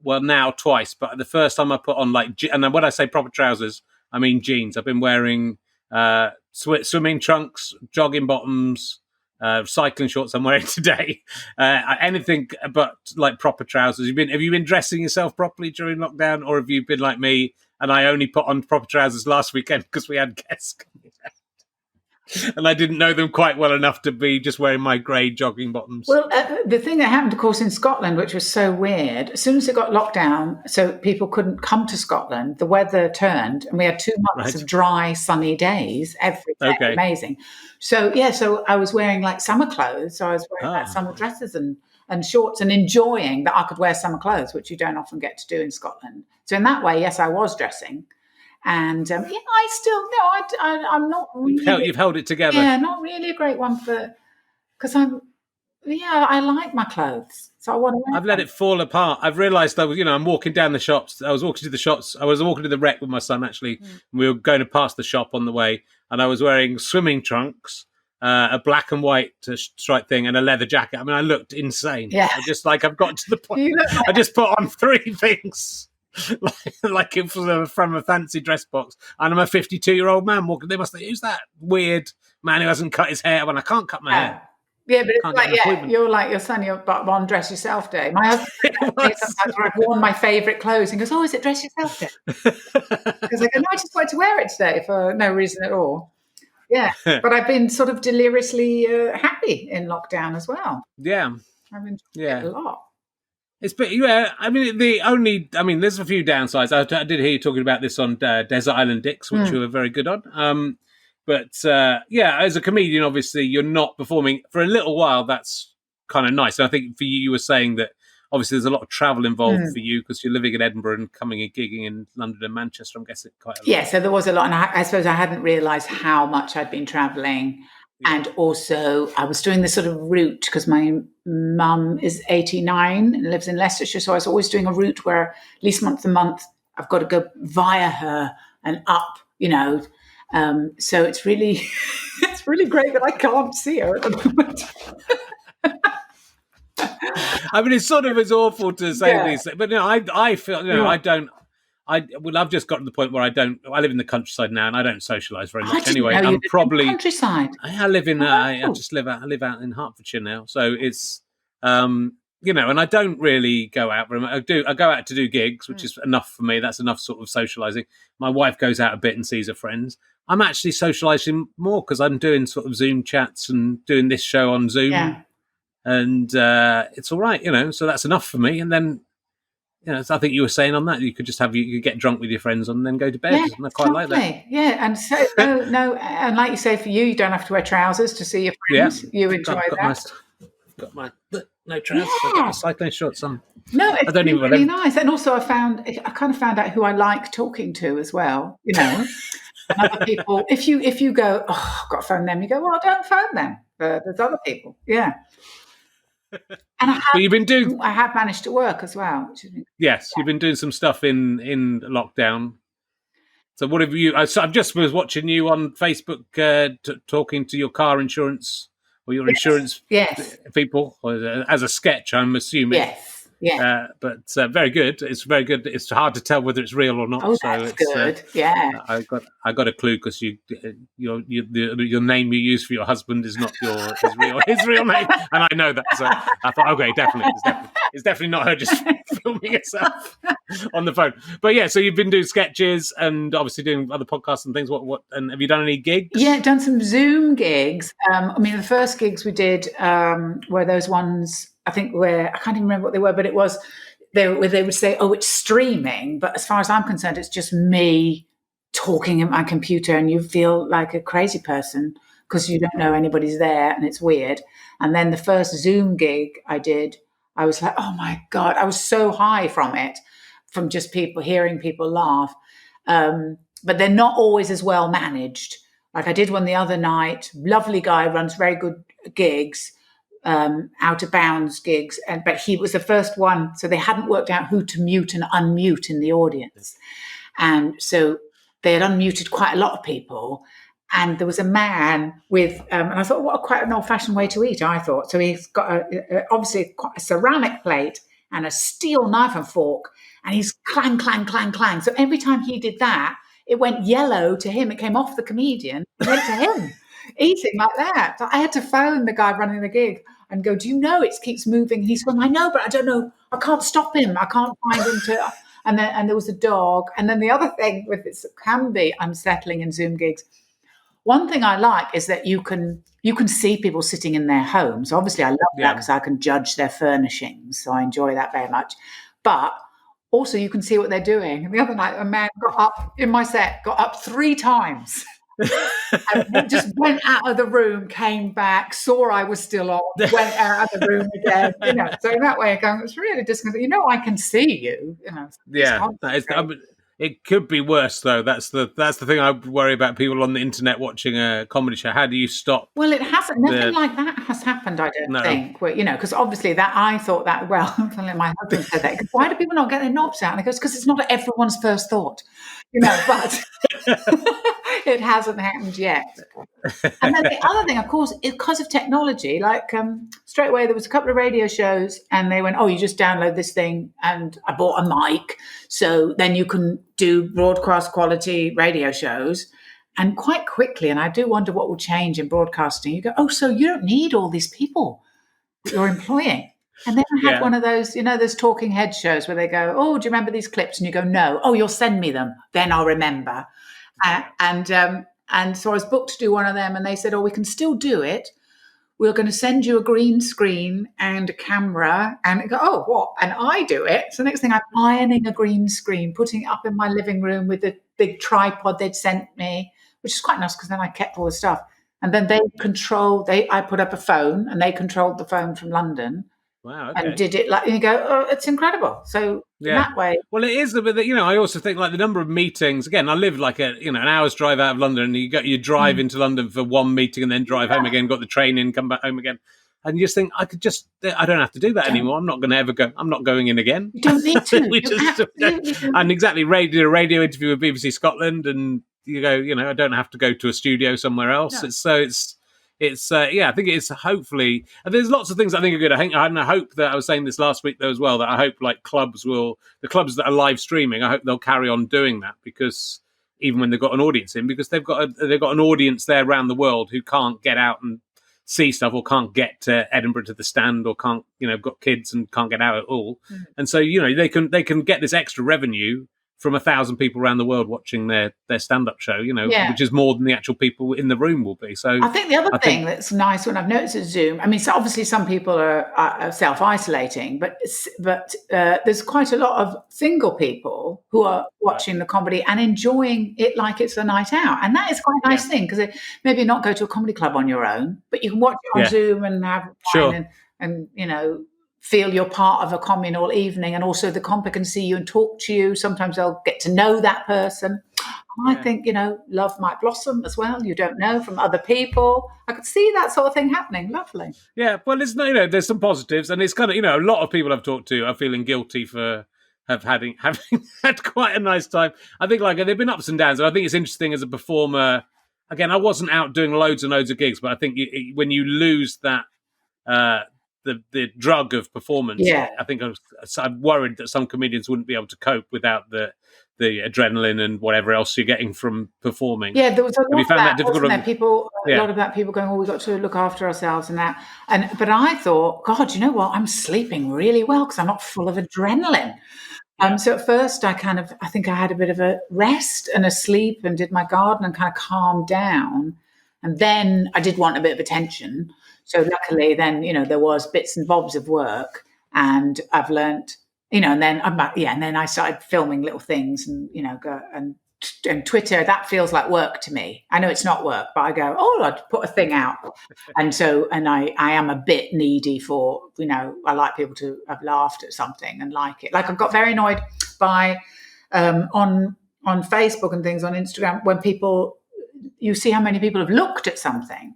Well, now twice, but the first time I put on and when I say proper trousers, I mean jeans. I've been wearing swimming trunks, jogging bottoms, cycling shorts I'm wearing today, anything but like proper trousers. Have you been dressing yourself properly during lockdown, or have you been like me and I only put on proper trousers last weekend because we had guests coming out? And I didn't know them quite well enough to be just wearing my grey jogging bottoms. Well, the thing that happened, of course, in Scotland, which was so weird, as soon as it got locked down, so people couldn't come to Scotland, the weather turned and we had 2 months of dry, sunny days every day. Okay. Amazing. So, so I was wearing like summer clothes. So I was wearing like summer dresses and shorts and enjoying that I could wear summer clothes, which you don't often get to do in Scotland. So in that way, yes, I was dressing. And I still I'm not really. You've held it together. Yeah, not really a great one because I like my clothes, so I want to. I've let it fall apart. I've realised I'm walking down the shops. I was walking to the shops. I was walking to the Rec with my son actually. We were going to pass the shop on the way, and I was wearing swimming trunks, a black and white striped thing, and a leather jacket. I mean, I looked insane. Yeah, I've got to the point. I just put on 3 things. like it was from a fancy dress box, and I'm a 52-year-old man walking. They must think, who's that weird man who hasn't cut his hair? When I can't cut my hair. Yeah, but it's like, you're like your son. You're on dress yourself day. My husband sometimes where I've worn my favourite clothes and goes, "Oh, is it dress yourself day?" Because I go, "No, I just wanted to wear it today for no reason at all." Yeah, but I've been sort of deliriously happy in lockdown as well. Yeah, I've enjoyed it a lot. It's I mean, there's a few downsides. I did hear you talking about this on Desert Island Dicks, which you were very good on. But as a comedian, obviously, you're not performing for a little while. That's kind of nice. And I think for you, you were saying that obviously there's a lot of travel involved for you because you're living in Edinburgh and coming and gigging in London and Manchester. I'm guessing quite a lot. Yeah, so there was a lot. And I suppose I hadn't realised how much I'd been travelling. And also I was doing this sort of route because my mum is 89 and lives in Leicestershire. So I was always doing a route where at least once a month I've got to go via her and up, so it's really great that I can't see her at the moment. I mean, it's awful to say these things, but I feel, I've just got to the point where I live in the countryside now and I don't socialise very much anyway. I'm probably countryside. I live in I live out in Hertfordshire now, so it's and I don't really go out very much. I go out to do gigs, which is enough for me. That's enough sort of socialising. My wife goes out a bit and sees her friends. I'm actually socialising more because I'm doing sort of Zoom chats and doing this show on Zoom, and it's all right, So that's enough for me. And then. So I think you were saying on that you could just you could get drunk with your friends and then go to bed. And I quite like that. Yeah, and so no, and like you say, for you don't have to wear trousers to see your friends. You enjoy that. Got my no trousers. I've got my cycling shorts on. No, it's really nice. And also, I kind of found out who I like talking to as well. And other people. If you go, I've got to phone them. You go, well, don't phone them. There's other people. Yeah. And I have managed to work as well. You've been doing some stuff in lockdown. So what have you? I just was watching you on Facebook talking to your car insurance or your insurance people as a sketch. I'm assuming. Yes. Yeah, but very good. It's very good. It's hard to tell whether it's real or not. Oh, that's good. I got a clue because your name you use for your husband is not his real name, and I know that. So I thought, okay, it's definitely not her just filming herself on the phone. But so you've been doing sketches and obviously doing other podcasts and things. What and have you done any gigs? Yeah, done some Zoom gigs. The first gigs we did were those ones. I think I can't even remember what they were, but it was they would say, "Oh, it's streaming," but as far as I'm concerned, it's just me talking at my computer, and you feel like a crazy person because you don't know anybody's there, and it's weird. And then the first Zoom gig I did, I was like, "Oh my God!" I was so high from it, from just hearing people laugh. But they're not always as well managed. Like I did one the other night. Lovely guy, runs very good gigs. Out of bounds gigs, but he was the first one, so they hadn't worked out who to mute and unmute in the audience, and so they had unmuted quite a lot of people, and there was a man with and I thought, what quite an old-fashioned way to eat, I thought. So he's got obviously quite a ceramic plate and a steel knife and fork, and he's clang clang clang clang. So every time he did that, it went yellow to him. It came off the comedian and went to him, eating like that. So I had to phone the guy running the gig and go, do you know it keeps moving? And he's going, I know, but I don't know. I can't stop him. I can't find him to... And there was a dog. And then the other thing with this can be unsettling in Zoom gigs. One thing I like is that you can see people sitting in their homes. Obviously, I love that because I can judge their furnishings. So I enjoy that very much. But also you can see what they're doing. And the other night, a man got up 3 times. And just went out of the room, came back, saw I was still on, went out of the room again. So in that way, it's really disconcerting. I can see you. It could be worse though. That's the thing I worry about, people on the internet watching a comedy show. How do you stop? Well, it hasn't. Nothing like that has happened. I don't think. Because obviously that I thought that. Well, my husband said that. Why do people not get their knobs out? And he goes, because it's not everyone's first thought. But it hasn't happened yet. And then the other thing, of course, because of technology, like straight away there was a couple of radio shows and they went, oh, you just download this thing, and I bought a mic, so then you can do broadcast quality radio shows. And quite quickly, and I do wonder what will change in broadcasting, you go, oh, so you don't need all these people that you're employing. And then I had one of those, those talking head shows where they go, oh, do you remember these clips? And you go, no. Oh, you'll send me them. Then I'll remember. And so I was booked to do one of them, and they said, oh, we can still do it. We're going to send you a green screen and a camera. And I go, oh, what? And I do it. So next thing, I'm ironing a green screen, putting it up in my living room with the big tripod they'd sent me, which is quite nice because then I kept all the stuff. And then I put up a phone, and they controlled the phone from London. Wow, okay. And did it you go, oh, it's incredible. So that way. Well, it is, but I also think like the number of meetings. Again, I live like an hour's drive out of London, and you drive into London for one meeting and then drive home again, got the train in, come back home again. And you just think, I don't have to do that anymore. I'm not going to ever go. I'm not going in again. You don't need to. And exactly, did a radio interview with BBC Scotland, and you go, I don't have to go to a studio somewhere else. No. I think it's hopefully, and there's lots of things I think are good. I hope that I was saying this last week though as well, that I hope like the clubs that are live streaming, I hope they'll carry on doing that, because even when they've got an audience in, because they've got an audience there around the world who can't get out and see stuff, or can't get to Edinburgh to the stand, or can't, got kids and can't get out at all. Mm-hmm. And so, they can get this extra revenue from 1,000 people around the world watching their stand-up show, which is more than the actual people in the room will be. So I think the other thing that's nice when I've noticed at Zoom, I mean, so obviously some people are self-isolating, but there's quite a lot of single people who are watching the comedy and enjoying it like it's a night out. And that is quite a nice thing, because maybe not go to a comedy club on your own, but you can watch it on Zoom and have wine and feel you're part of a communal evening, and also the compa can see you and talk to you. Sometimes they'll get to know that person. I think, love might blossom as well. You don't know, from other people. I could see that sort of thing happening. Lovely. Yeah, well, it's, there's some positives, and it's kind of, a lot of people I've talked to are feeling guilty for having had quite a nice time. I think there've been ups and downs, and I think it's interesting as a performer. Again, I wasn't out doing loads and loads of gigs, but I think when you lose that, the drug of performance, I think I'm worried that some comedians wouldn't be able to cope without the adrenaline and whatever else you're getting from performing. Yeah, there was a lot of that, difficult? Wasn't there? A lot about people going, we've got to look after ourselves and that. But I thought, God, you know what? I'm sleeping really well because I'm not full of adrenaline. So at first I think I had a bit of a rest and a sleep and did my garden and kind of calmed down. And then I did want a bit of attention. So luckily then, there was bits and bobs of work, and I've learnt, and then and then I started filming little things, and, go and Twitter, that feels like work to me. I know it's not work, but I go, I'd put a thing out. And so, and I am a bit needy for, I like people to have laughed at something and like it. Like I've got very annoyed by, on Facebook and things, on Instagram, when you see how many people have looked at something.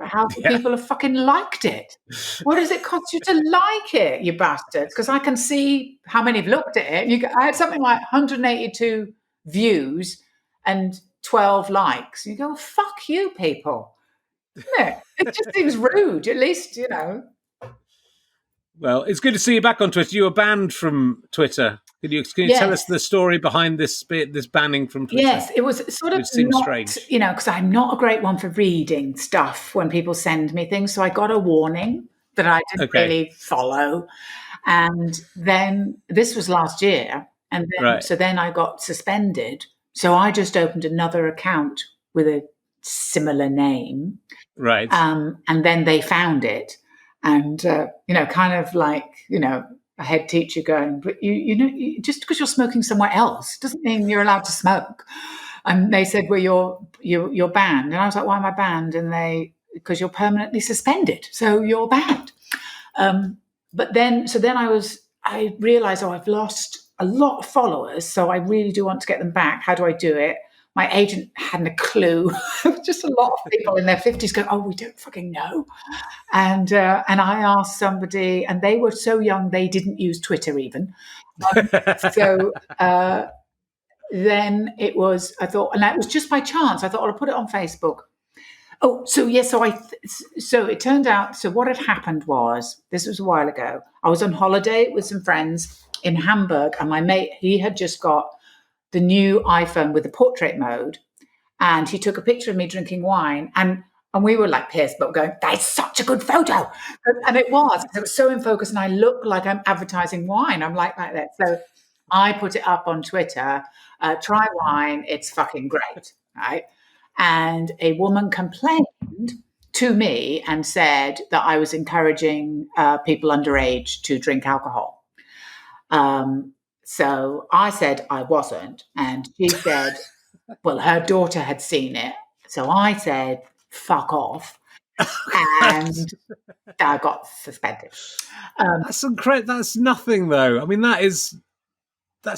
How many people have fucking liked it? What does it cost you to like it, you bastards? Because I can see how many have looked at it. I had something like 182 views and 12 likes. You go, fuck you, people. It just seems rude, at least, Well, it's good to see you back on Twitter. You were banned from Twitter. Can you tell us the story behind this banning from Twitter? Yes, it was sort of seems not, strange. because I'm not a great one for reading stuff when people send me things. So I got a warning that I didn't really follow. And then this was last year. And then, so then I got suspended. So I just opened another account with a similar name. Right. And then they found it. And, kind of like, a head teacher going, but just because you're smoking somewhere else doesn't mean you're allowed to smoke. And they said, well, you're banned. And I was like, why am I banned? And because you're permanently suspended. So you're banned. But then I realized, I've lost a lot of followers. So I really do want to get them back. How do I do it? My agent hadn't a clue. Just a lot of people in their 50s go, we don't fucking know. And I asked somebody, and they were so young, they didn't use Twitter even. Then it was, I thought, and that was just by chance. I thought, I'll put it on Facebook. So it turned out, so what had happened was, this was a while ago, I was on holiday with some friends in Hamburg, and my mate, he had just got the new iPhone with the portrait mode, and he took a picture of me drinking wine, and we were like pissed, but going, that's such a good photo. And it was so in focus, and I look like I'm advertising wine. I'm like that. So I put it up on Twitter, try wine, it's fucking great, right? And a woman complained to me and said that I was encouraging people underage to drink alcohol. So I said I wasn't. And she said, well, her daughter had seen it. So I said, fuck off. And I got suspended. That's incredible. That's nothing, though. I mean, that's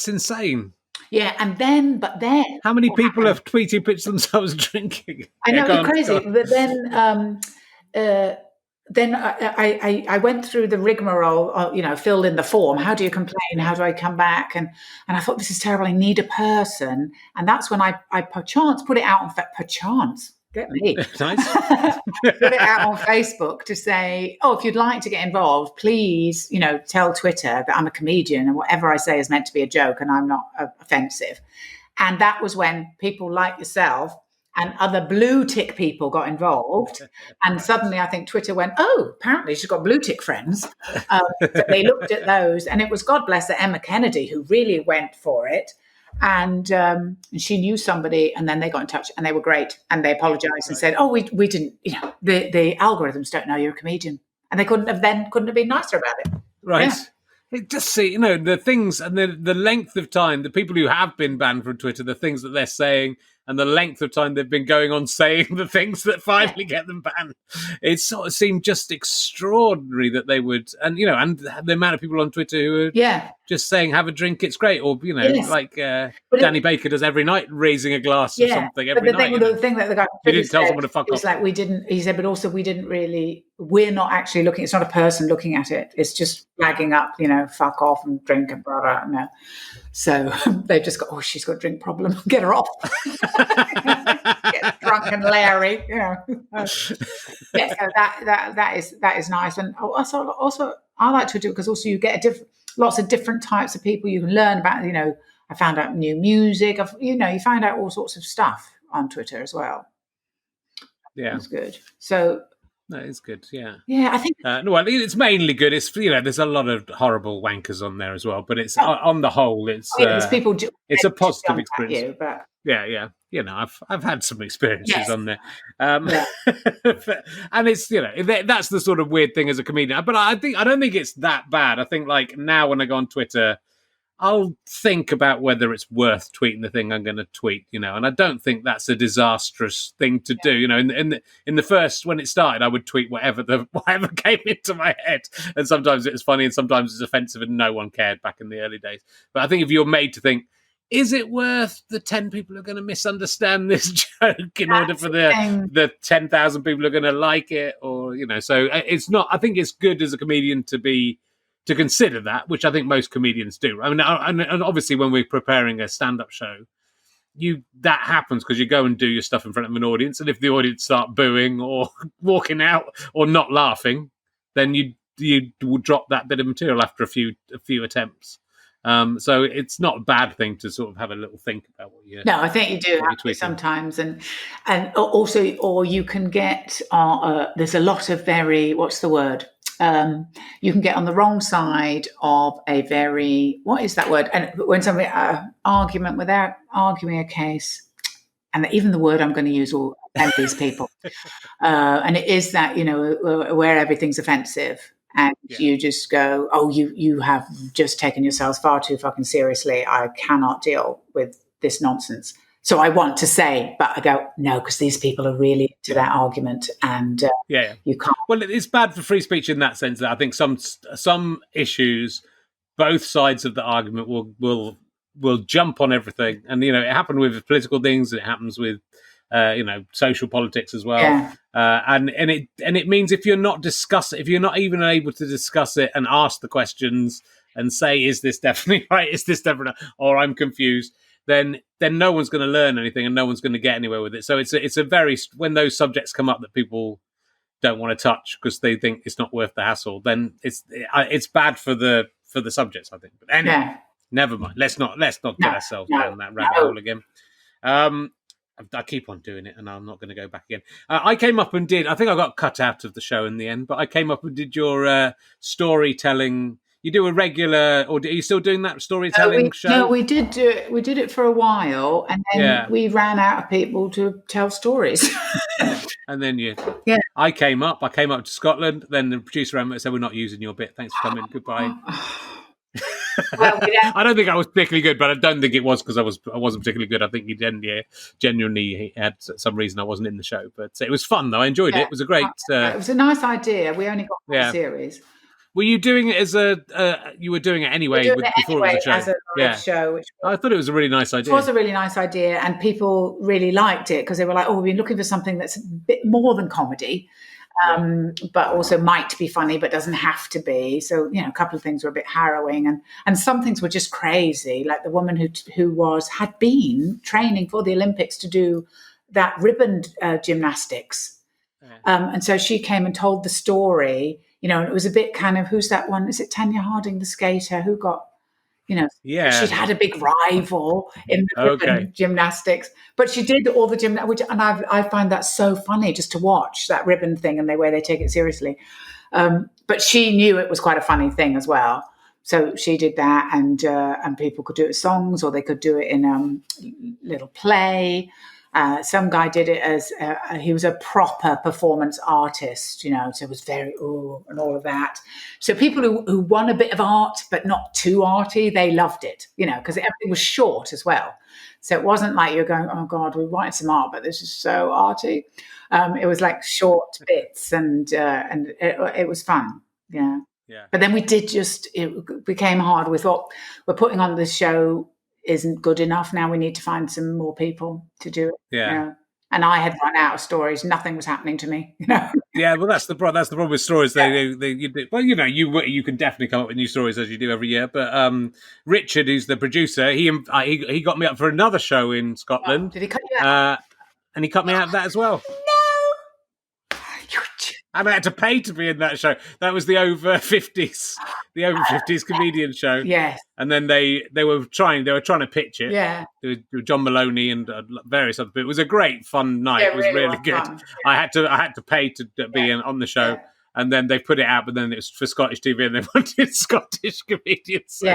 insane. Yeah, but then... How many people have tweeted pictures themselves drinking? I know, it's crazy. But then I went through the rigmarole, filled in the form. How do you complain? How do I come back? And I thought, this is terrible. I need a person. And that's when I perchance put it out on perchance. Get me. Nice. Put it out on Facebook to say, if you'd like to get involved, please, tell Twitter that I'm a comedian and whatever I say is meant to be a joke and I'm not offensive. And that was when people like yourself and other blue tick people got involved. And suddenly I think Twitter went, apparently she's got blue tick friends. So they looked at those, and it was, God bless her, Emma Kennedy, who really went for it. And she knew somebody, and then they got in touch, and they were great. And they apologized and said, we didn't, the algorithms don't know you're a comedian. And they couldn't have been nicer about it. Right. Yeah. It just the things and the length of time, the people who have been banned from Twitter, the things that they're saying, and the length of time they've been going on saying the things that finally get them banned. It sort of seemed just extraordinary that they would, and the amount of people on Twitter who are just saying, have a drink, it's great. Or, like Danny Baker does every night, raising a glass of something every night. The thing that the guy he didn't tell someone to fuck off. It's like he said, but also we didn't really, we're not actually looking, it's not a person looking at it. It's just flagging up, fuck off and drink and blah, blah, no. So they've just got, she's got a drink problem. Get her off. Get drunk and Larry, So that is nice. And also I like to do it because also you get lots of different types of people you can learn about. I found out new music. You find out all sorts of stuff on Twitter as well. Yeah, it's good. So. No, it's good, yeah. Yeah, I think... it's mainly good. It's, there's a lot of horrible wankers on there as well, but it's, on the whole, it's people it's a positive experience. You, but... Yeah. I've had some experiences on there. And it's, that's the sort of weird thing as a comedian. But I don't think it's that bad. I think, like, now when I go on Twitter, I'll think about whether it's worth tweeting the thing I'm going to tweet, and I don't think that's a disastrous thing to do. In the first, when it started, I would tweet whatever came into my head, and sometimes it was funny and sometimes it's offensive, and no one cared back in the early days. But I think if you're made to think, is it worth the 10 people who are going to misunderstand this joke in order for the 10,000 people who are going to like it, or so it's not. I think it's good as a comedian to consider that, which I think most comedians do. I mean, and obviously when we're preparing a stand-up show, that happens because you go and do your stuff in front of an audience, and if the audience start booing or walking out or not laughing, then you will drop that bit of material after a few attempts. So it's not a bad thing to sort of have a little think about what you. No, I think you do have to sometimes, and also, or you can get. There's a lot of what's the word? You can get on the wrong side of a what is that word? And when somebody argument without arguing a case, and even the word I'm going to use will offend these people, and it is that where everything's offensive. And you just go, oh, you have just taken yourselves far too fucking seriously. I cannot deal with this nonsense. So I want to say, but I go, no, because these people are really into that argument, and you can't. Well, it's bad for free speech in that sense that I think some issues, both sides of the argument will jump on everything, and it happened with political things. It happens with social politics as well. And it means if you're not even able to discuss it and ask the questions and say, is this definitely right? Is this definitely, or I'm confused, then no one's going to learn anything and no one's going to get anywhere with it. So it's a very, when those subjects come up that people don't want to touch because they think it's not worth the hassle, then it's bad for the subjects, I think. But anyway, never mind. Let's not get ourselves down that rabbit hole again. I keep on doing it, and I'm not going to go back again. I came up and I think I got cut out of the show in the end, but I came up and did your storytelling. You do a regular, or are you still doing that storytelling show? No, we did do it. We did it for a while, and then we ran out of people to tell stories. And then I came up to Scotland. Then the producer said, "We're not using your bit. Thanks for coming. Goodbye." Well, I don't think I was particularly good, but I don't think it was because I wasn't particularly good. I think he genuinely had some reason I wasn't in the show, but it was fun though. I enjoyed it. It was a great. It was a nice idea. We only got one series. Were you doing it as you were doing it anway before it was a show? As a live show. I thought it was a really nice idea. It was a really nice idea, and people really liked it because they were like, "Oh, we've been looking for something that's a bit more than comedy." But also might be funny, but doesn't have to be. So, a couple of things were a bit harrowing, and some things were just crazy. Like the woman who had been training for the Olympics to do that ribbon gymnastics, and so she came and told the story. And it was a bit kind of, who's that one? Is it Tanya Harding, the skater, who got? She'd had a big rival in the ribbon gymnastics, but she did all the gymnastics, and I find that so funny just to watch that ribbon thing and the way they take it seriously. But she knew it was quite a funny thing as well, so she did that, and people could do it as songs, or they could do it in a little play. Some guy did it as he was a proper performance artist, so it was very and all of that. So people who want a bit of art but not too arty, they loved it, because everything was short as well. So it wasn't like you're going, oh God, we wanted some art, but this is so arty. It was like short bits, and it was fun. Yeah. But then it became hard. We thought, we're putting on this show isn't good enough. Now we need to find some more people to do it. Yeah. And I had run out of stories. Nothing was happening to me. Yeah, well, that's the problem with stories. You can definitely come up with new stories as you do every year. But Richard, who's the producer, he got me up for another show in Scotland. Oh, did he cut you out? And he cut me out of that as well. And I had to pay to be in that show. That was the over 50s comedian show. Yes. And then they were trying to pitch it. Yeah. With John Maloney and various other people. It was a great fun night. Yeah, it was really good. Yeah. I had to pay to be on the show. Yeah. And then they put it out, but then it was for Scottish TV, and they wanted Scottish comedians. So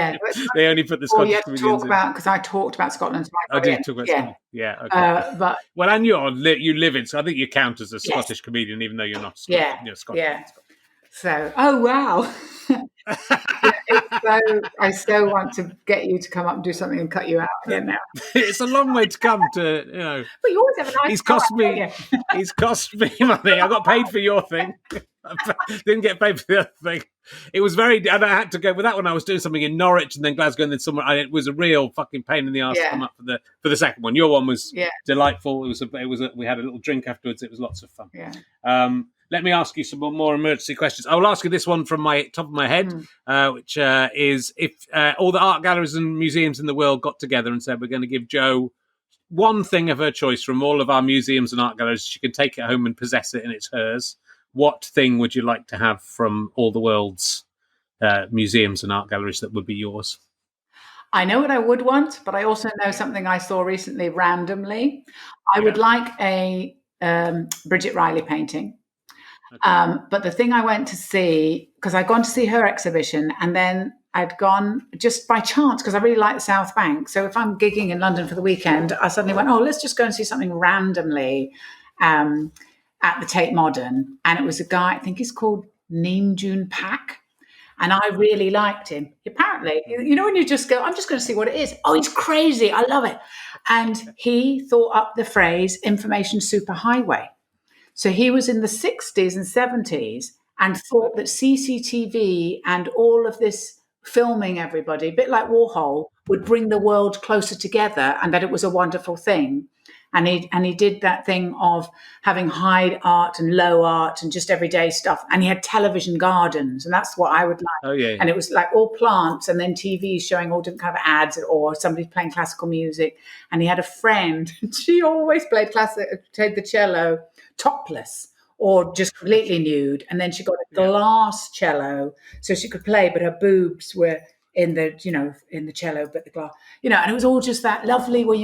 they only put the Scottish comedians in. Because I talked about Scotland. So I did talk about Scotland. Yeah. Okay. And you live in, so I think you count as a Scottish comedian, even though you're not Scottish. Yeah. Scottish. Yeah. So, oh wow. I so want to get you to come up and do something and cut you out again now. It's a long way to come to, But you always have a nice He's cost me money. I got paid for your thing. Didn't get paid for the other thing. It was and I had to go with that one. I was doing something in Norwich and then Glasgow and then somewhere. It was a real fucking pain in the arse to come up for the second one. Your one was delightful. We had a little drink afterwards. It was lots of fun. Yeah. Let me ask you some more emergency questions. I will ask you this one from my top of my head, which is if all the art galleries and museums in the world got together and said, we're going to give Jo one thing of her choice from all of our museums and art galleries. She can take it home and possess it and it's hers. What thing would you like to have from all the world's museums and art galleries that would be yours? I know what I would want, but I also know something I saw recently randomly. I would like a Bridget Riley painting. Okay. But the thing I went to see, because I'd gone to see her exhibition, and then I'd gone just by chance, because I really like the South Bank. So if I'm gigging in London for the weekend, I suddenly went, let's just go and see something randomly at the Tate Modern. And it was a guy, I think he's called Neem June Pak. And I really liked him. Apparently, when you just go, I'm just going to see what it is. Oh, he's crazy. I love it. And he thought up the phrase information superhighway. So he was in the 60s and 70s and thought that CCTV and all of this filming everybody, a bit like Warhol, would bring the world closer together and that it was a wonderful thing. And he did that thing of having high art and low art and just everyday stuff. And he had television gardens, and that's what I would like. Oh, yeah. And it was like all plants, and then TV showing all different kind of ads, or somebody playing classical music. And he had a friend. She always played the cello topless or just completely nude. And then she got a glass cello so she could play, but her boobs were in the cello, but the glass, and it was all just that lovely where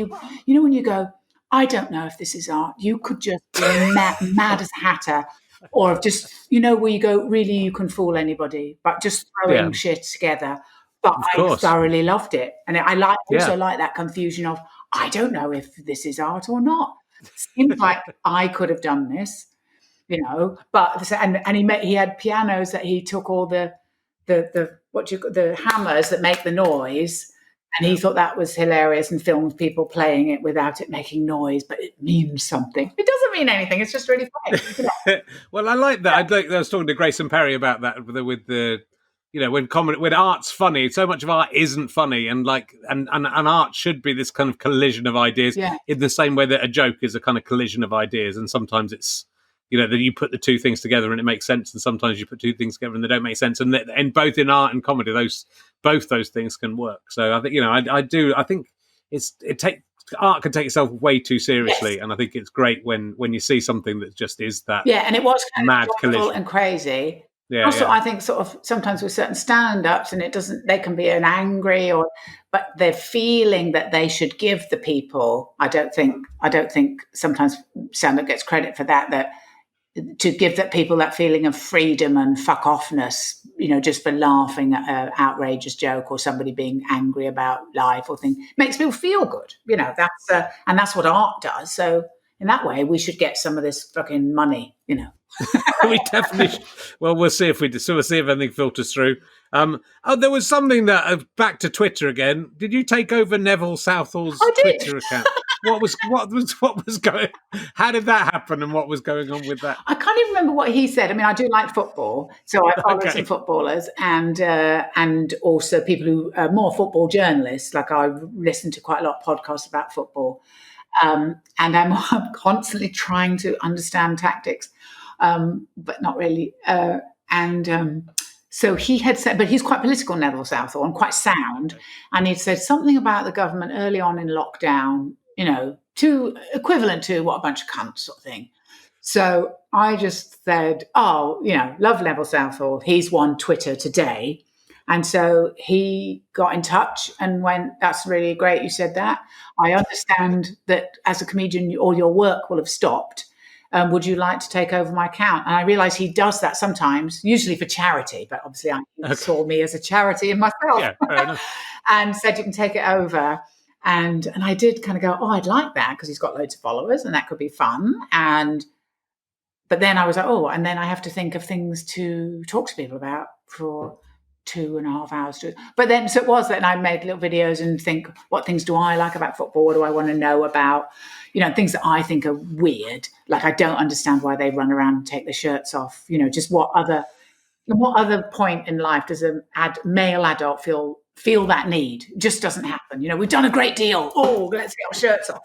when you go, I don't know if this is art. You could just be mad as a hatter, or just, where you go, really, you can fool anybody, but just throwing shit together. But I thoroughly loved it. And I also like that confusion of, I don't know if this is art or not. It seems like I could have done this, but, and he had pianos that he took all the hammers that make the noise. And he thought that was hilarious and filmed people playing it without it making noise, but it means something. It doesn't mean anything. It's just really funny. Well, I like that. I was talking to Grayson Perry about that with the when art's funny, so much of art isn't funny, and art should be this kind of collision of ideas in the same way that a joke is a kind of collision of ideas. And sometimes it's, that you put the two things together and it makes sense, and sometimes you put two things together and they don't make sense. And both in art and comedy, both those things can work. So I think, I think art can take itself way too seriously, and I think it's great when you see something that just is that. Yeah, and it was kind mad of collision and crazy. Yeah. Also, I think sort of sometimes with certain stand-ups, and they can be an angry but the feeling that they should give the people. I don't think sometimes stand-up gets credit for that to give that people that feeling of freedom and fuck offness, just for laughing at an outrageous joke or somebody being angry about life or thing, makes people feel good. That's what art does. So in that way, we should get some of this fucking money, We definitely well, we'll see if we do. So we'll see if anything filters through. There was something that back to Twitter again. Did you take over Neville Southall's Twitter account? What was going? How did that happen, and what was going on with that? I can't even remember what he said. I mean, I do like football, so I follow some footballers and also people who are more football journalists. Like I listen to quite a lot of podcasts about football, and I'm constantly trying to understand tactics, but not really. So he had said, but he's quite political, Neville Southall, and quite sound. And he'd said something about the government early on in lockdown, equivalent to what a bunch of cunts sort of thing. So I just said, love Neville Southall. He's won Twitter today. And so he got in touch and went, that's really great you said that. I understand that as a comedian, all your work will have stopped. Would you like to take over my account? And I realize he does that sometimes, usually for charity, but obviously he saw me as a charity in myself. Yeah, fair enough. And said, you can take it over. And I did kind of go, I'd like that, because he's got loads of followers and that could be fun. But then I was like, and then I have to think of things to talk to people about for 2.5 hours. But then, so it was that I made little videos and think, what things do I like about football? What do I want to know about? Things that I think are weird. Like I don't understand why they run around and take their shirts off. Just what other point in life does a male adult feel that need? It just doesn't happen. We've done a great deal. Oh, let's get our shirts off.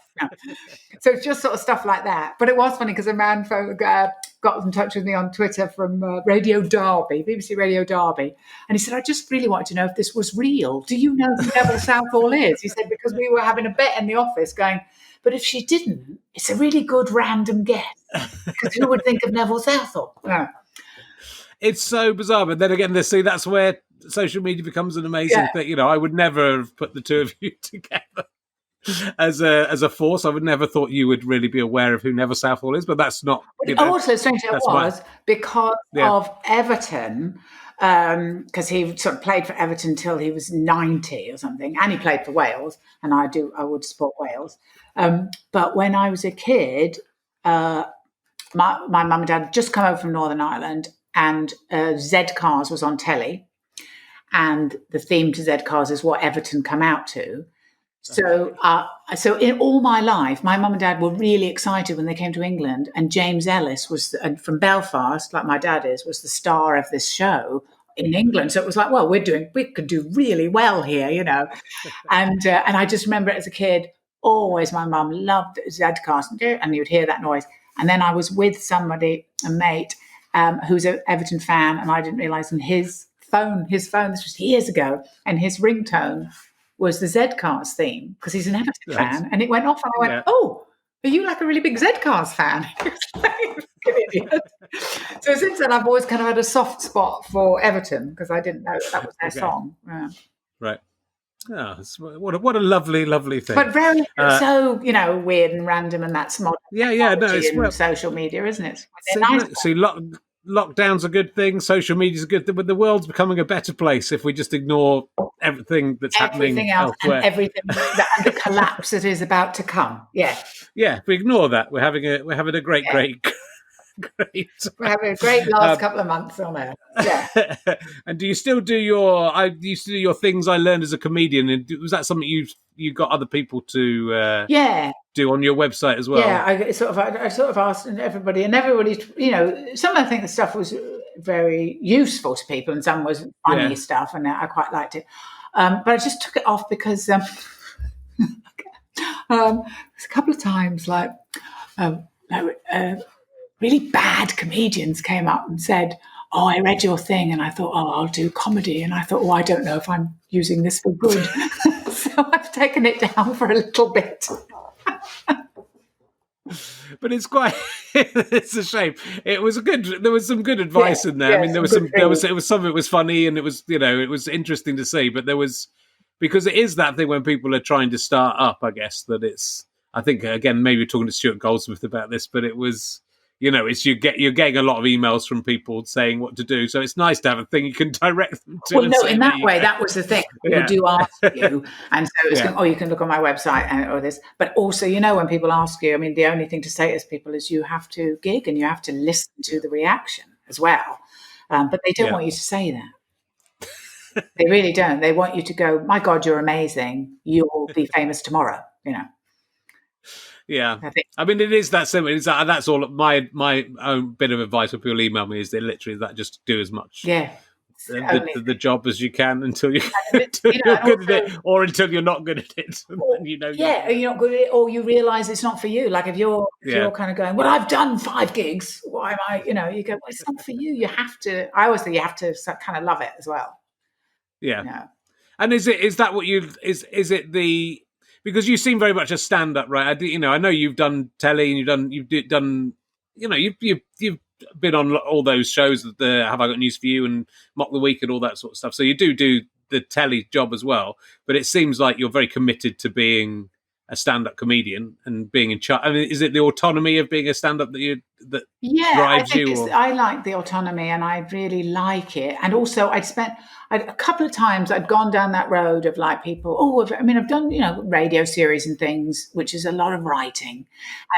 So it's just sort of stuff like that. But it was funny because a man got in touch with me on Twitter from Radio Derby, BBC Radio Derby. And he said, I just really wanted to know if this was real. Do you know who Neville Southall is? He said, because we were having a bet in the office going, but if she didn't, it's a really good random guess. Because who would think of Neville Southall? Yeah. It's so bizarre. But then again, that's where social media becomes an amazing thing. I would never have put the two of you together as a force. I would never thought you would really be aware of who Neville Southall is, but that's not. Also, strangely, it was because of Everton, because he sort of played for Everton till he was 90 or something, and he played for Wales, and I would support Wales. But when I was a kid, my mum and dad had just come over from Northern Ireland, and Z Cars was on telly, and the theme to Z Cars is what Everton come out to. So in all my life, my mum and dad were really excited when they came to England, and James Ellis was from Belfast, like my dad was the star of this show in England. So it was like, well, we could do really well here, And I just remember as a kid, always my mum loved Zcast, and you'd hear that noise. And then I was with somebody, a mate, who's an Everton fan, and I didn't realise. And his phone, this was years ago, and his ringtone was the Z-Cars theme, because he's an Everton fan, and it went off, and I went, "Oh, are you like a really big Z-Cars fan?" So since then, I've always kind of had a soft spot for Everton, because I didn't know that was their song. Yeah. Right. Oh, what a lovely, lovely thing. But very weird and random, and that's modern. It's social media, isn't it? Lockdown's a good thing. Social media's a good thing, but the world's becoming a better place if we just ignore everything that's happening elsewhere. And everything and the collapse that is about to come. Yeah. Yeah, if we ignore that, we're having a great. We're having a great last couple of months on there. Yeah. And do you still do I used to do your things I learned as a comedian? And was that something you got other people to do on your website as well? Yeah, I sort of asked everybody, and everybody, some of the stuff was very useful to people, and some was funny stuff, and I quite liked it. But I just took it off because a couple of times, really bad comedians came up and said, "Oh, I read your thing," and I thought, "Oh, I'll do comedy," and I thought, "Oh, I don't know if I'm using this for good." So I've taken it down for a little bit. But it's it's a shame. There was some good advice in there. I mean, some of it was funny, and it was, it was interesting to see, but because it is that thing when people are trying to start up, I guess, I think, again, maybe talking to Stuart Goldsmith about this, but it was, you're getting a lot of emails from people saying what to do. So it's nice to have a thing you can direct them to. Well, no, in that way, that was the thing. People do ask you. And so it's you can look on my website or this. But also, when people ask you, I mean, the only thing to say to people is you have to gig and you have to listen to the reaction as well. But they don't want you to say that. They really don't. They want you to go, "My God, you're amazing. You'll be famous tomorrow," Yeah, I mean, it is that simple. That's all. My own bit of advice when people email me is that just do as much the job as you can until you're good at it, or until you're not good at it. You're not good at it, or you realise it's not for you. Like if you're kind of going, "Well, I've done 5 gigs. Why am I?" You go, "Well, it's not for you. You have to." I always think you have to kind of love it as well. Yeah. And is that what is it the? Because you seem very much a stand-up, right? I know you've done telly, and you've been on all those shows, Have I Got News for You and Mock the Week and all that sort of stuff. So you do the telly job as well. But it seems like you're very committed to being a stand-up comedian and being in charge. I mean, is it the autonomy of being a stand-up that drives you? I like the autonomy, and I really like it. And also, a couple of times I'd gone down that road of like people. I've done radio series and things, which is a lot of writing,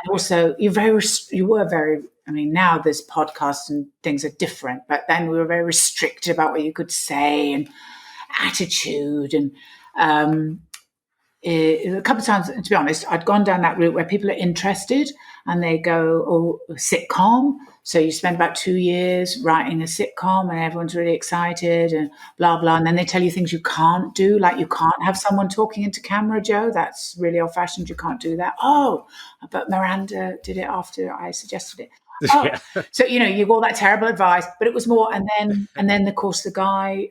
and also you were very. I mean, now there's podcasts and things are different, but then we were very restricted about what you could say and attitude and. A couple of times, to be honest, I'd gone down that route where people are interested and they go, "Oh, a sitcom." So you spend about 2 years writing a sitcom and everyone's really excited and blah, blah. And then they tell you things you can't do, like you can't have someone talking into camera, Joe. That's really old fashioned. You can't do that. Oh, but Miranda did it after I suggested it. Oh. So, you get all that terrible advice, but it was more. And then of course, the guy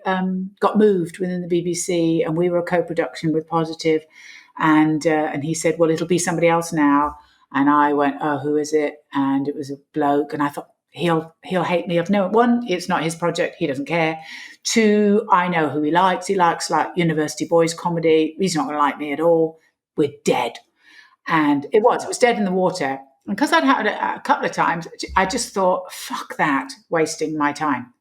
got moved within the BBC, and we were a co-production with Positive. And he said, "Well, it'll be somebody else now." And I went, "Oh, who is it?" And it was a bloke. And I thought, he'll hate me of no one, it's not his project, he doesn't care. 2, I know who he likes like university boys comedy, he's not going to like me at all, we're dead. And it was dead in the water. And because I'd had it a couple of times, I just thought, fuck that, wasting my time.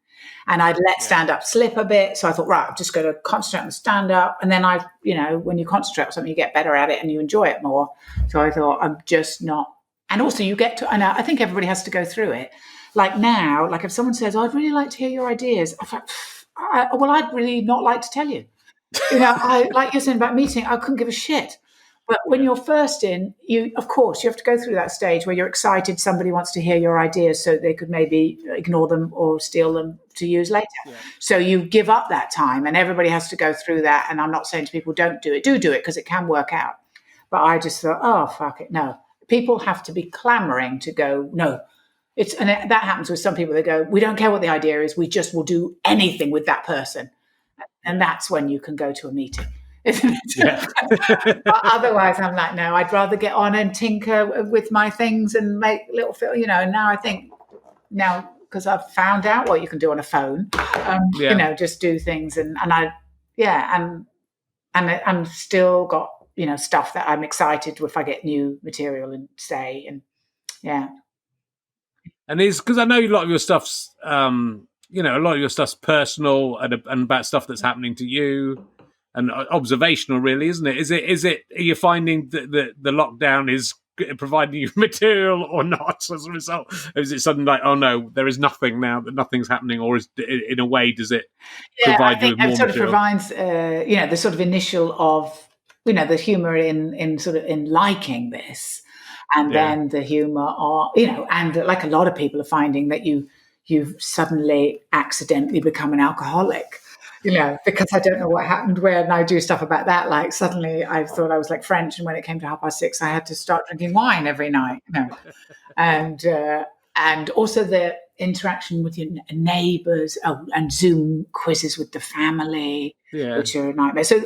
And I'd let stand-up slip a bit. So I thought, right, I'm just going to concentrate on stand-up. And then when you concentrate on something, you get better at it and you enjoy it more. So I thought, I'm just not. And also you get to, and I think everybody has to go through it. Like now, like if someone says, I'd really like to hear your ideas. I'm like, I'd really not like to tell you. Like you're saying about meeting, I couldn't give a shit. But when you're first in, of course, you have to go through that stage where you're excited somebody wants to hear your ideas so they could maybe ignore them or steal them to use later. Yeah. So you give up that time, and everybody has to go through that. And I'm not saying to people, don't do it. Do it because it can work out. But I just thought, oh, fuck it. No. People have to be clamoring to go, no. That happens with some people. They go, we don't care what the idea is. We just will do anything with that person. And that's when you can go to a meeting. Isn't it? Yeah. But otherwise, I'm like, no, I'd rather get on and tinker with my things and make little, and now I think, because I've found out what you can do on a phone, just do things. And I'm still got, stuff that I'm excited if I get new material and say, and yeah. And it's because I know a lot of your stuff's, a lot of your stuff's personal and about stuff that's happening to you. And observational, really, isn't it? Is it? Are you finding that the lockdown is providing you material or not as a result? Or is it suddenly like, oh no, there is nothing now, that nothing's happening, or in a way does it provide you with more material? It sort of provides, the sort of initial of, the humour in liking this, and then the humour, and like a lot of people are finding that you've suddenly accidentally become an alcoholic. Because I don't know what happened when I do stuff about that. Like suddenly I thought I was like French, and when it came to 6:30, I had to start drinking wine every night. And also the interaction with your neighbours, and Zoom quizzes with the family, which are a nightmare. So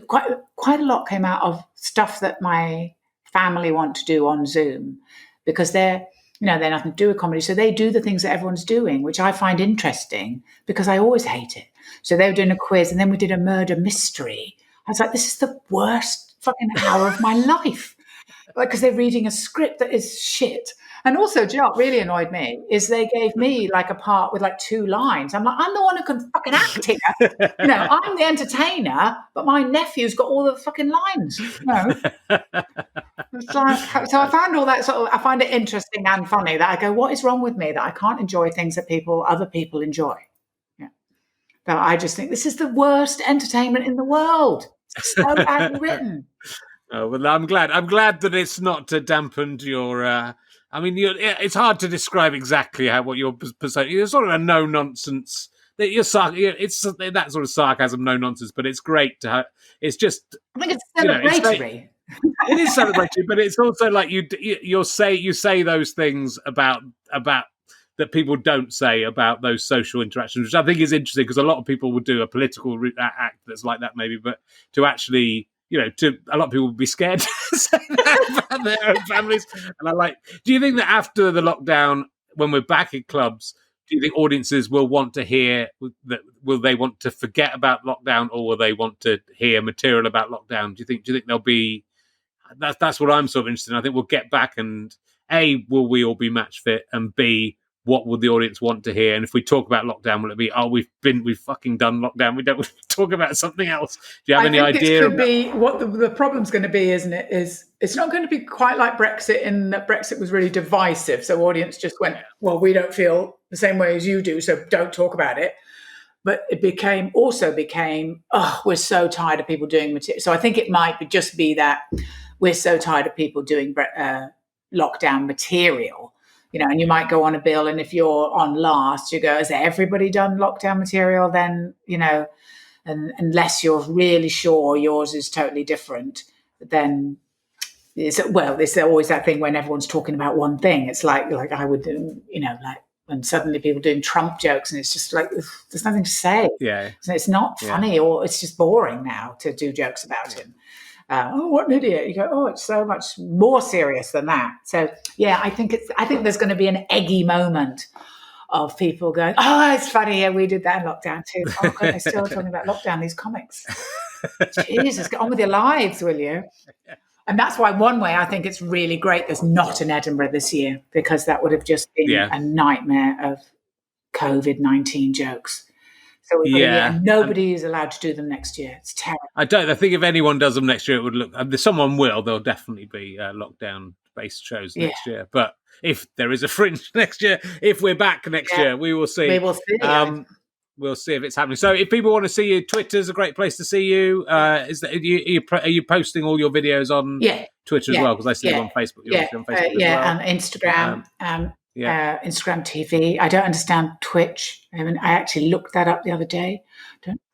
quite a lot came out of stuff that my family want to do on Zoom, because they're nothing to do with comedy. So they do the things that everyone's doing, which I find interesting because I always hate it. So they were doing a quiz, and then we did a murder mystery. I was like, this is the worst fucking hour of my life. Because they're reading a script that is shit. And also, do you know what really annoyed me is they gave me like a part with like 2 lines. I'm like, I'm the one who can fucking act here. I'm the entertainer, but my nephew's got all the fucking lines. It's like, so I found all that I find it interesting and funny that I go, what is wrong with me that I can't enjoy things that other people enjoy? Yeah. But I just think this is the worst entertainment in the world. It's so badly written. Oh, well, I'm glad that it's not dampened your. It's hard to describe exactly what your persona. You're sort of a no nonsense. It's that sort of sarcasm, no nonsense. But it's great to have. It's just. I think it's celebratory. It is celebratory, but it's also like you say those things about that people don't say about those social interactions, which I think is interesting, because a lot of people would do a political act that's like that, maybe, but to actually. A lot of people would be scared to say that about their own families. And do you think that after the lockdown, when we're back in clubs, do you think audiences will want to hear that? Will they want to forget about lockdown, or will they want to hear material about lockdown? Do you think there'll be? That's what I'm sort of interested in. I think we'll get back, and A, will we all be match fit, and B, what would the audience want to hear? And if we talk about lockdown, will it be, we've fucking done lockdown, we don't want to talk about something else? Do you have any idea? It could be what the problem's going to be, isn't it? Is it's not going to be quite like Brexit, in that Brexit was really divisive. So audience just went, well, we don't feel the same way as you do, so don't talk about it. But it became, we're so tired of people doing material. So I think it might just be that we're so tired of people doing lockdown material. And you might go on a bill, and if you're on last, you go, has everybody done lockdown material? Then, and unless you're really sure yours is totally different, then there's always that thing when everyone's talking about one thing. It's like I would do, like when suddenly people doing Trump jokes, and it's just like, there's nothing to say. Yeah. So it's not funny, or it's just boring now to do jokes about him. What an idiot. You go, it's so much more serious than that. So, I think there's going to be an eggy moment of people going, "Oh, it's funny, yeah, we did that in lockdown too." Oh God, they're still talking about lockdown, these comics. Jesus, get on with your lives, will you? And that's why one way I think it's really great there's not an Edinburgh this year, because that would have just been a nightmare of COVID-19 jokes. So and nobody is allowed to do them next year. It's terrible. I think if anyone does them next year, it would look. Someone will. There'll definitely be lockdown-based shows next year. But if there is a Fringe next year, if we're back next year, we will see. We will see. We'll see if it's happening. So if people want to see you, Twitter's a great place to see you. Are you posting all your videos on Twitter as well? Because I see them on Facebook. You're on Facebook as well. And Instagram. Instagram TV. I don't understand Twitch. I actually looked that up the other day.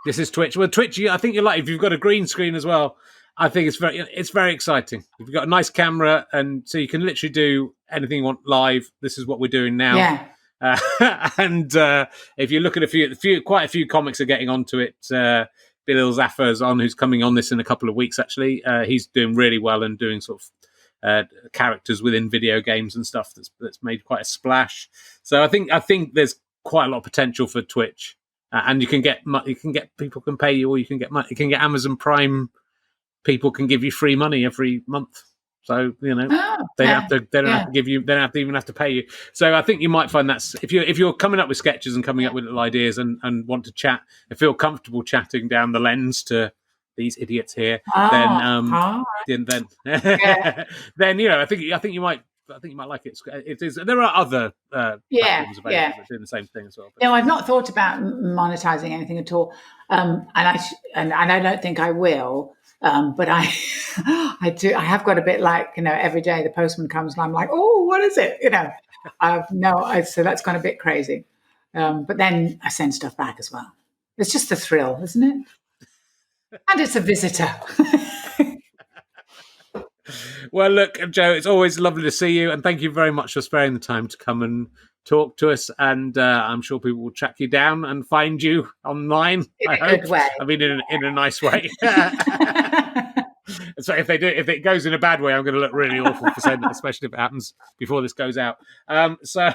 This is Twitch. Well, Twitch, I think you're like, if you've got a green screen as well, I think it's very exciting. If you've got a nice camera, and so you can literally do anything you want live. This is what we're doing now. Yeah. And if you look at quite a few comics are getting onto it. Bill Zaffer's on, who's coming on this in a couple of weeks. Actually, he's doing really well and doing sort of characters within video games and stuff that's made quite a splash. So I think there's quite a lot of potential for Twitch, and you can get people can pay you, or you can get money. You can get Amazon Prime. People can give you free money every month. So they don't have to give you. They don't even have to pay you. So I think you might find that's if you're coming up with sketches and coming up with little ideas and want to chat and feel comfortable chatting down the lens to these idiots here, then I think you might like it. It is. There are other platforms available that do the same thing as well. But. No, I've not thought about monetizing anything at all, and I don't think I will. But I do. I have got a bit like, every day the postman comes and I'm like, oh, what is it? So that's gone a bit crazy. But then I send stuff back as well. It's just a thrill, isn't it? And it's a visitor. Well, look, Joe, it's always lovely to see you, and thank you very much for sparing the time to come and talk to us. And I'm sure people will track you down and find you online. In a good way. I mean, in a nice way. So if it goes in a bad way, I'm going to look really awful for saying that, especially if it happens before this goes out. So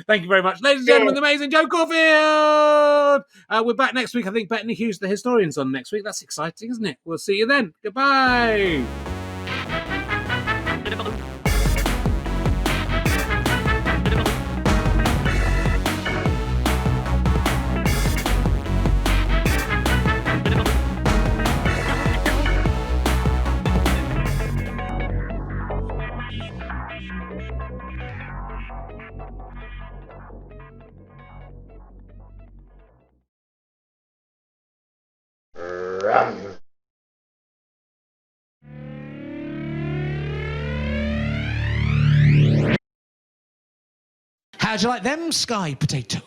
thank you very much, ladies and gentlemen. The amazing Joe Caulfield. We're back next week. I think Bettany Hughes, the historian's on next week. That's exciting, isn't it? We'll see you then. Goodbye. How'd you like them sky potatoes?